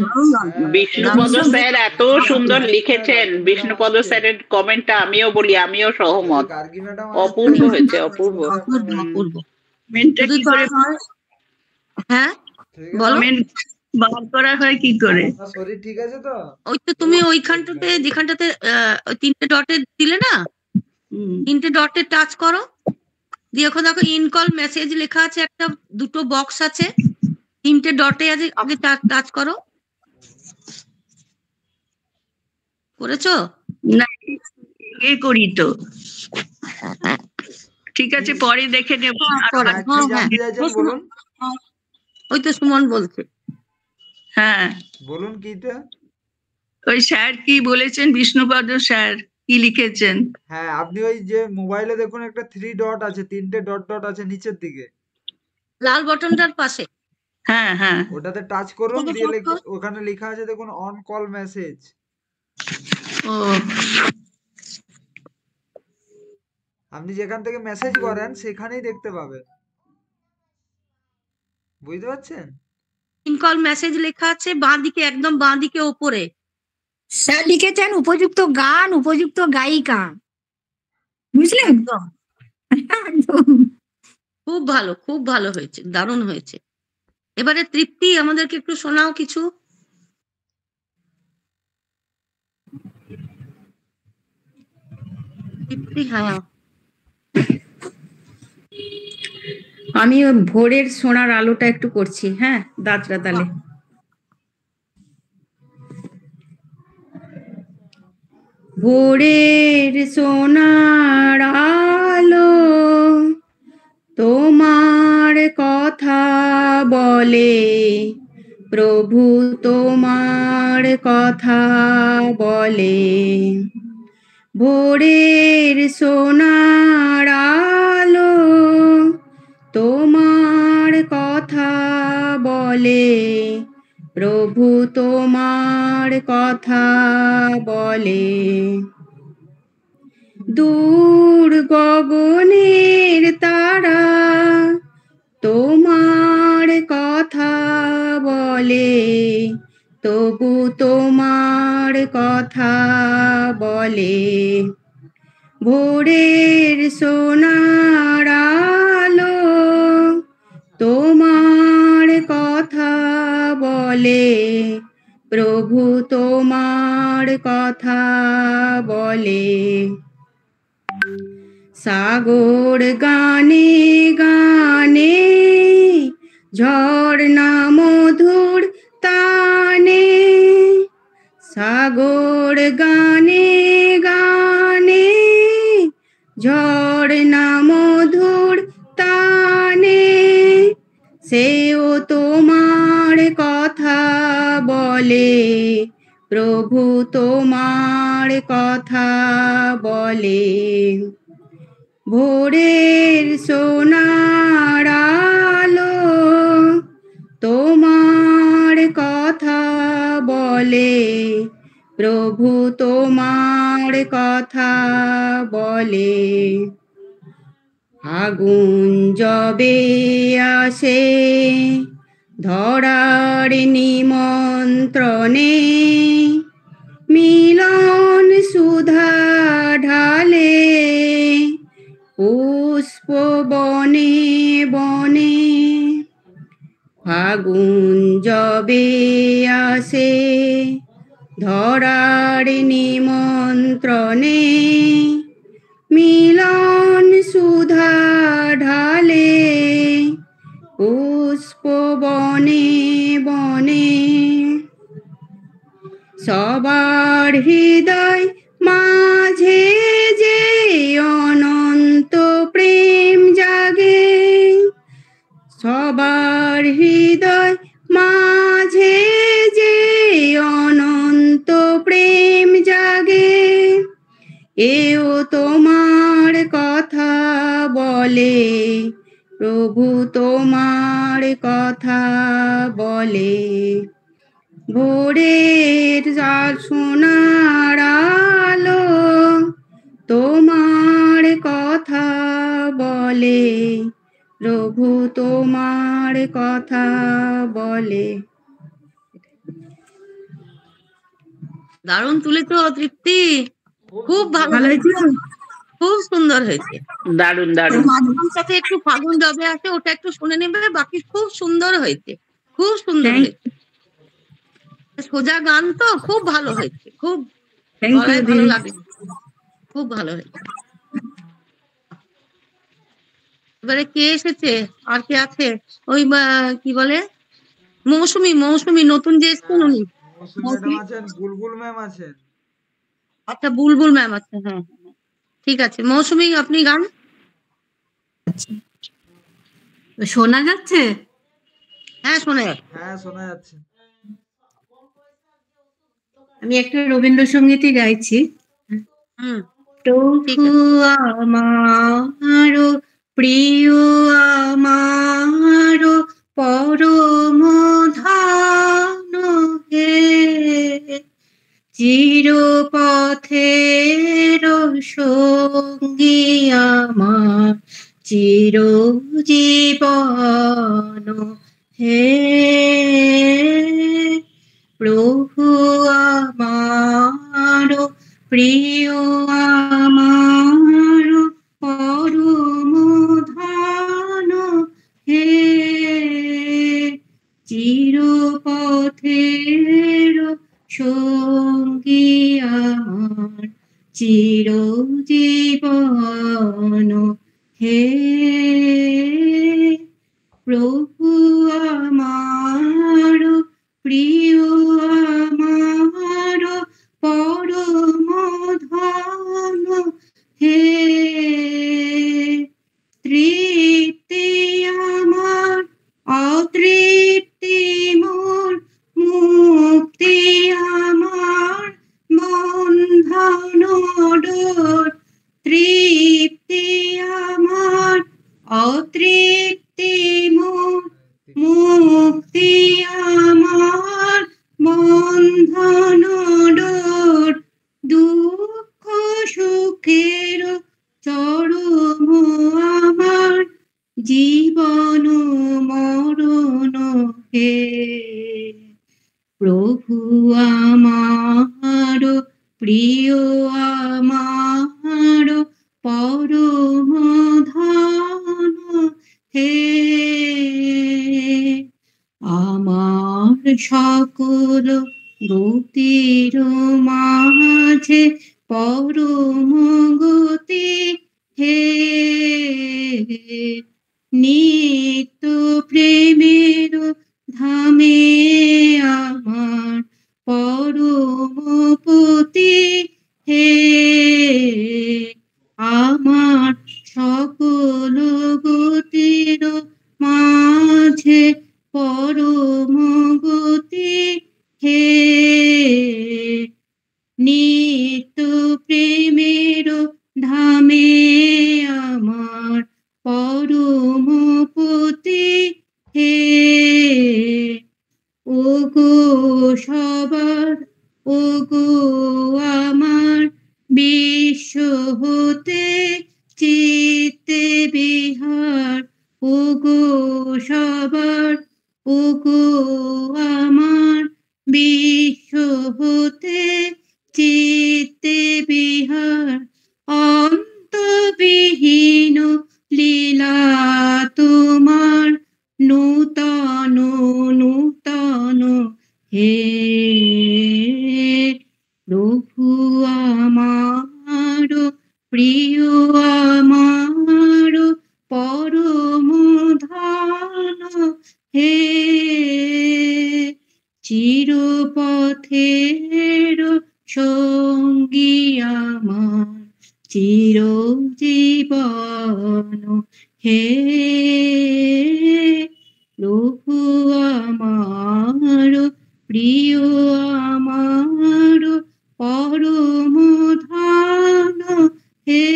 বিষ্ণুপদ ভীষণ স্যার এত সুন্দর লিখেছেন। বিষ্ণুপদ স্যারের কমেন্টটা আমিও বলি, আমিও সহমত। গার্গী ম্যাডাম অপূর্ব হয়েছে, অপূর্ব। অপূর্ব অপূর্ব। কমেন্টটা শুধু কি করে তাই নয়, হ্যাঁ বলো। কমেন্ট বার করা হয় কি করে? আপনার শরীর ঠিক আছে তো? ওই তো তুমি ওইখানটাতে যেখানটাতে ওই 3টে ডটে দিলে না, 3টে ডটে টাচ করো, দিয়ে ওখানে দেখো ইনকল মেসেজ লেখা আছে, একটা 2টো বক্স আছে, 3টে ডটে আগে টাচ করো। করেছো? না এ করি তো, ঠিক আছে পরে দেখে নেব। কি জানতে চাইছেন বলুন? ওই তো সুমন বলছে। হ্যাঁ বলুন কিটা? ওই স্যার কি বলেছেন, বিষ্ণুপদ স্যার কি লিখেছেন? হ্যাঁ, আপনি ওই যে মোবাইলে দেখুন একটা 3 ডট আছে, 3টে ডট ডট আছে নিচের দিকে, লাল বটনটার পাশে। হ্যাঁ হ্যাঁ ওটাতে টাচ করুন, দিয়ে ওখানে লেখা আছে দেখুন অন কল মেসেজ। ও আপনি যেখান থেকে মেসেজ করেন সেখানেই দেখতে পাবেন, বুঝতে পারছেন? ইনকল মেসেজ লেখা আছে বাঁ দিকে, একদম বাঁ দিকে ওপরে। স্যার লিখেছেন উপযুক্ত গান, উপযুক্ত গায়িকা, বুঝলেন? একদম একদম খুব ভালো, খুব ভালো হয়েছে, দারুণ হয়েছে। এবারে তৃপ্তি, আমাদেরকে একটু শোনাও কিছু। তৃপ্তি, হ্যাঁ। আমি ওই ভোরের সোনার আলোটা একটু করছি, হ্যাঁ দাঁতরা তালে। ভোরের সোনার আলো তোমার কথা বলে, প্রভু তোমার কথা বলে। ভোরের সোনার আলো তোমার কথা বলে, প্রভু তোমার কথা বলে। দূর গগনের তারা তোমার কথা বলে, তবু তোমার কথা বলে। ভোরের সোনার আলো তোমার কথা বলে, প্রভু তোমার কথা বলে। সাগর গানে গানে ঝর্ণা মধুর তানে, সাগর গানে গানে ঝর্ণা মধুর তানে, সেও তোমার কথা বলে, প্রভু তোমার কথা বলে। ভোরের সোনার আলো তোমার কথা বলে, প্রভু তোমার কথা বলে। আগুন যবে আসে ধরার নিমন্ত্রণে, মিলন সুধা ঢালে পুষ্প বনে বনে। ফাগুন যবে আসে ধরার নিমন্ত্রণে, মিলন সুধা ঢালে পুষ্প বনে বনে। সবার হৃদয় মাঝে যে অনন্ত প্রেম জাগে, সবার হৃদয় মাঝে যে অনন্ত প্রেম জাগে, এও তোমার কথা বলে, প্রভু তোমার কথা বলে। ভোরের সোনার আলো তোমার কথা বলে, প্রভু তোমার কথা বলে। দারুণ তুলেছো তৃপ্তি, খুব ভালো ভালো হয়েছে? খুব সুন্দর হয়েছে। দারুণ আর দারুণ। মাঝখান সাথে একটু ফাগুন জবে আছে, ওটা একটু শুনে নেবে। বাকি খুব সুন্দর হয়েছে, খুব সুন্দর Thank হয়েছে। সোজা গান তো খুব ভালো হয়েছে, খুব থ্যাংক ইউ গলায় ভালো দিদি। লাগে, খুব ভালো হয়েছে। এবারে কে এসেছে, আর কে আছে? ওই কি বলে মৌসুমী, মৌসুমী নতুন যে এসছেন উনি। মৌসুমী ম্যাডাম আছেন, বুলবুল ম্যাম আছেন। আচ্ছা বুলবুল ম্যাম আছে, হ্যাঁ ঠিক আছে। মৌসুমী আপনি গান শোনা যাচ্ছে? হ্যাঁ শোনা যাচ্ছে। হ্যাঁ শোনা যাচ্ছে। আমি একটা রবীন্দ্রসঙ্গীতই গাইছি। প্রভু আমার প্রিয় আমার পরম ধান হে, চিরপথের সঙ্গী আমার চিরজীবন হে। প্রভু আমার প্রিয় আমার পরম ধান হে, চিরপথের সঙ্গী আমার চিরজীবন হে। প্রভু আমার প্রিয় আমার পরম ধন হে, তৃপ্তি আমার অতৃপ্তি মোর, মুক্তি আমার বন্ধন ডোর। তৃপ্তি আমার অতৃপ্তি মোর, মুক্তি আমার বন্ধন ডোর। দুঃখ সুখের চরম আমার জীবন মরণ হে। প্রভু আমার প্রিয় আমার পরম ধন হে। আমার সকল গতির মাঝে পরম গতি হে, নিত্য প্রেমের ধামে আমার পরম পতি হে। আমার সকল গতির মাঝে পরম গতি হে, নিত্য প্রেমের ধামে আমার পরম পতি হে। ও গো সবার, ও গো আমার বিশ্ব হতে চিত্তে বিহার। ও গো সবার, ও গো আমার বিশ্ব হতে চিত্তে বিহার। অন্তবিহীন লীলা তোমার নূতন নূতন হে। প্রভু আমার প্রিয় আমার পরম ধন হে, চিরপথের সঙ্গী আমার চিরজীবন হে। প্রভু আমার প্রিয় আমার পরম ধন হে,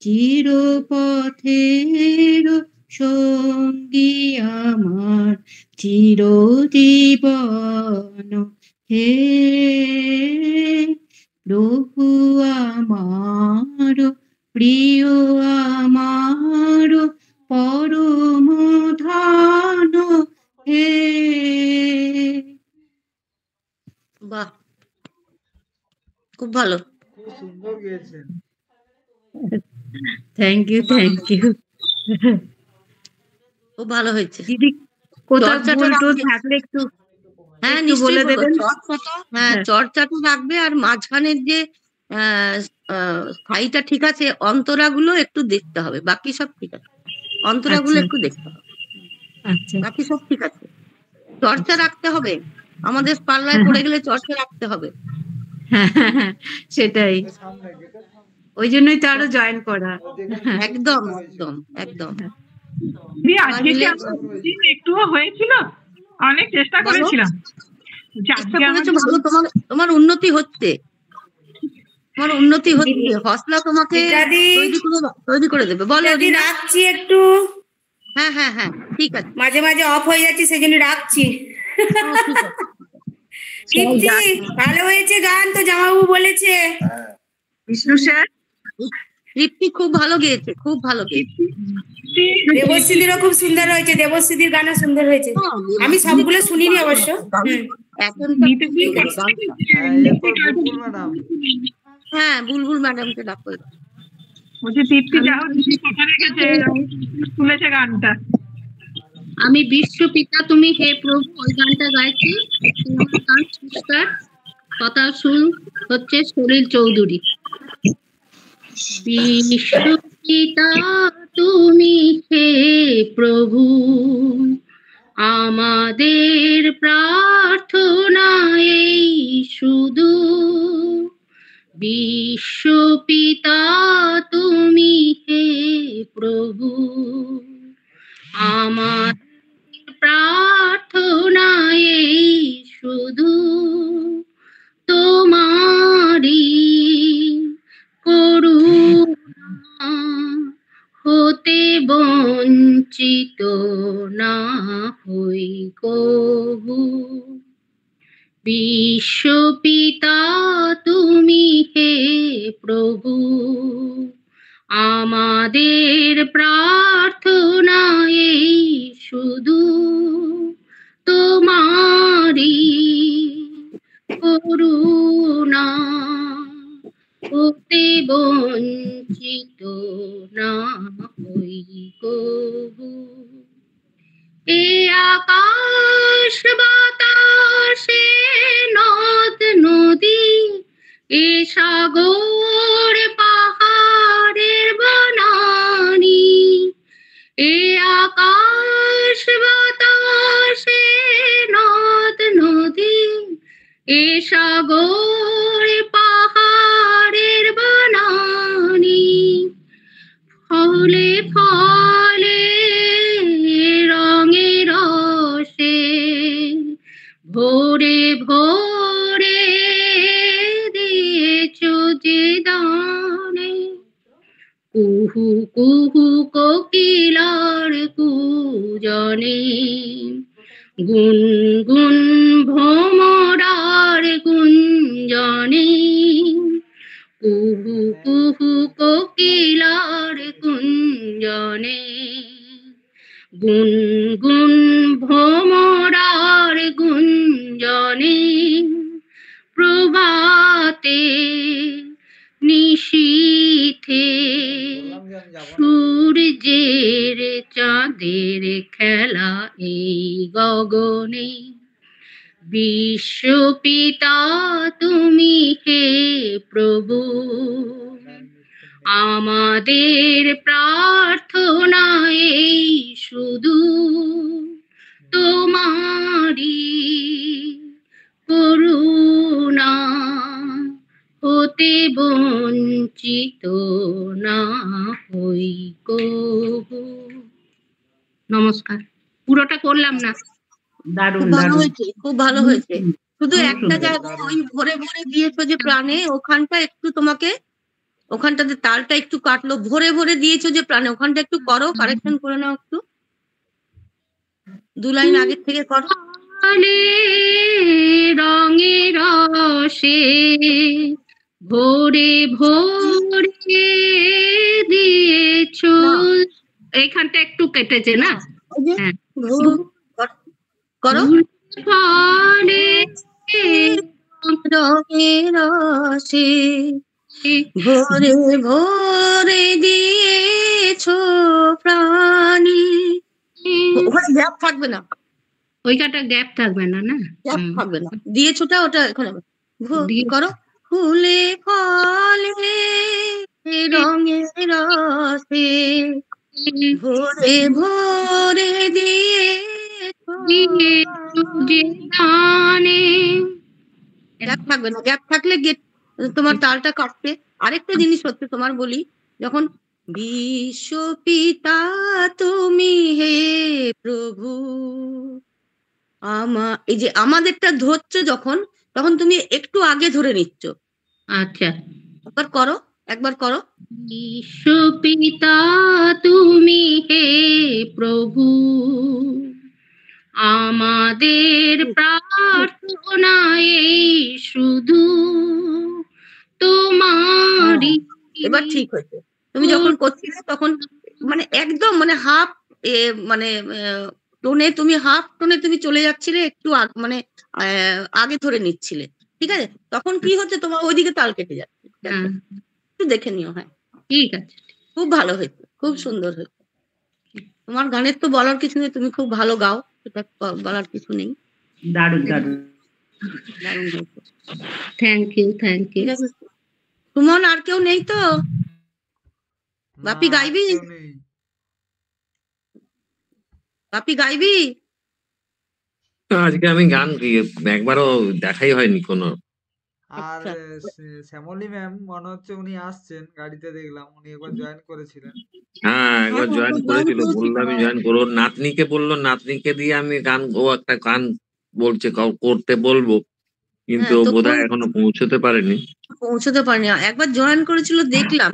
চিরপথের সঙ্গী আমার চিরজীবন হে। প্রভু আমার প্রিয় আমার পরম ধন হে। বাহ, খুব ভালো। খুব সুন্দর গেয়েছেন। Thank you, thank you. খুব ভালো হয়েছে দিদি কোথাও চর্চাটা ভুল টুল রাখবে। থাকলে একটু হ্যাঁ একটু নিশ্চয়ই বলে বলবো। দেবেন। চর্চাটা, হ্যাঁ চর্চাটা রাখবে, আর মাঝখানের যে স্থায়ীটা ঠিক আছে, অন্তরাগুলো একটু দেখতে হবে, বাকি সব ঠিক আছে। অন্তরাগুলো আচ্ছা একটু দেখতে হবে, আচ্ছা বাকি সব ঠিক আছে। চর্চা রাখতে হবে, আমাদের পাল্লায় হ্যাঁ, পড়ে গেলে চর্চা রাখতে হবে। হ্যাঁ, সেটাই, ওই জন্যই তো আরো জয়েন করা। একদম একদম একদম। দিদি সবাই আজকে কি মিলে আমার একটুও হয়েছিল? অনেক চেষ্টা বলো, করেছিলাম যে চেষ্টা আজকে করেছো, আমাদের ভালো, তোমার তোমার উন্নতি হচ্ছে, তোমার উন্নতি হচ্ছে। হসলা তোমাকে তৈরি করে দেবে। বলো রিনা। রাখছি একটু, হ্যাঁ হ্যাঁ হ্যাঁ ঠিক আছে। মাঝে মাঝে অফ হয়ে যাচ্ছে, সেই জন্য রাখছি। তৃপ্তি, ভালো হয়েছে গান তো, জামাইবাবু বলেছে। বিষ্ণু স্যার, তৃপ্তি খুব ভালো গেয়েছে, খুব ভালো গেয়েছে। দেবশ্রীদিরও খুব সুন্দর হয়েছে, দেবশ্রীদির গানও সুন্দর হয়েছে। আমি সবগুলো শুনিনি অবশ্য। হ্যাঁ বুলবুল ম্যাডামকে ডাকো। বলছি তৃপ্তি যা হোক কথা রেখেছে, শুনেছে গানটা। আমি বিশ্বপিতা তুমি হে প্রভু, ওই গানটা গাইছি। গান সুস্কার, কথা শুন হচ্ছে সলিল চৌধুরী। বিশ্বপিতা তুমি হে প্রভু, আমাদের প্রার্থনা এই শুধু। বিশ্বপিতা তুমি হে প্রভু, আমাদের প্রার্থনা এই শুধু। তোমারি করুণা হতে বঞ্চিত না হই কভু। বিশ্বপিতা তুমি হে প্রভু, আমাদের প্রার্থনা এই শুধু। তোমারি করুণা হতে বঞ্চিত না হই কভু। এ আকাশ বাতাসে নদ নদী, এ সাগর পাহাড়ের বনানী, এ আকাশ বাতাসে নদ নদী, এ সাগর পাহাড়ের বনানী, ফলে ফলে রঙে রসে ভোরে ভোরে দিয়েছ যে দানে। কুহু কুহু কোকিলার কুজনে, গুন গুন ভ্রমরার গুঞ্জনে, কুহু কুহু কোকিলার কুঞ্জনে, গুন গুন ভ্রমরার গুঞ্জনে, প্রভাতে নিশীথে সূর্যের চাঁদের খেলা এই গগনে। বিশ্বপিতা তুমি হে প্রভু, আমাদের প্রার্থনা এই শুধু। তোমারি করুণা হতে বঞ্চিত না হই কভু। নমস্কার। পুরোটা করলাম না। দারুণ খুব ভালো দারুণ। হয়েছে, খুব ভালো হয়েছে। শুধু একটা জায়গা ওই ভরে ভরে দিয়েছো যে প্রাণে, ওখানটা একটু তোমাকে, ওখানটাতে তালটা একটু কাটলো। ভরে ভরে দিয়েছো যে প্রাণে, ওখানটা একটু করো, কারেকশন করে নাও একটু, 2 লাইন আগের থেকে করো। রঙে রসে ভোরে ভোরে এইখানটা একটু কেটেছে না? হ্যাঁ। করো ফলে রঙের রসে ভোরে ভোরে দিয়েছো প্রাণী। ওখানে গ্যাপ থাকবে না, ওইখানটা গ্যাপ থাকবে না, না গ্যাপ থাকবে না, দিয়েছোটা ওটা এখানে করো। ফুলে ফলে রঙের রসে ভোরে ভোরে গ্যাপ থাকবে না, গ্যাপ থাকলে তোমার তালটা কাটবে। আরেকটা জিনিস হচ্ছে তোমার বলি, যখন বিশ্ব পিতা তুমি হে প্রভু এই যে আমাদেরটা ধরছো যখন, তখন তুমি একটু আগে ধরে নিচ্ছ। আচ্ছা, একবার করো, একবার করো। বিশ্ব পিতা তুমি হে প্রভু, আমাদের প্রার্থনা এই শুধু তোমারই। এবার ঠিক হয়েছে। তুমি যখন করছিলে তখন মানে একদম মানে হাফ মানে টোনে তুমি হাফ টোনে তুমি চলে যাচ্ছিলে, একটু মানে আগে ধরে নিচ্ছিলে, ঠিক আছে? তখন কি হচ্ছে, তোমার ওইদিকে তাল কেটে যাচ্ছে। একটু দেখে নিও। হ্যাঁ ঠিক আছে, খুব ভালো হয়েছে, খুব সুন্দর হয়েছে। তোমার গানের তো বলার কিছু নেই, তুমি খুব ভালো গাও, সেটা বলার কিছু নেই। দারুণ দারুণ দারুণ হয়েছে। Thank you, thank you. Suman, আর কেউ নেই তো? বাপি গাইবি? বাপি গাইবি? আজকে আমি গান একবারও দেখাই হয়নি কোনো। আর শ্যামলী ম্যাম মনে হচ্ছে উনি আসছেন গাড়িতে, দেখলাম উনি একবার জয়েন করেছিলেন। হ্যাঁ, একবার জয়েন করেছিল, বললো আমি জয়েন করবো। নাতনিকে বললো, নাতনিকে দিয়ে আমি গান, ও একটা গান বলছে করতে বলবো, কিন্তু বোধহয় এখনো পৌঁছতে পারেনি। একবার জয়েন করেছিল দেখলাম।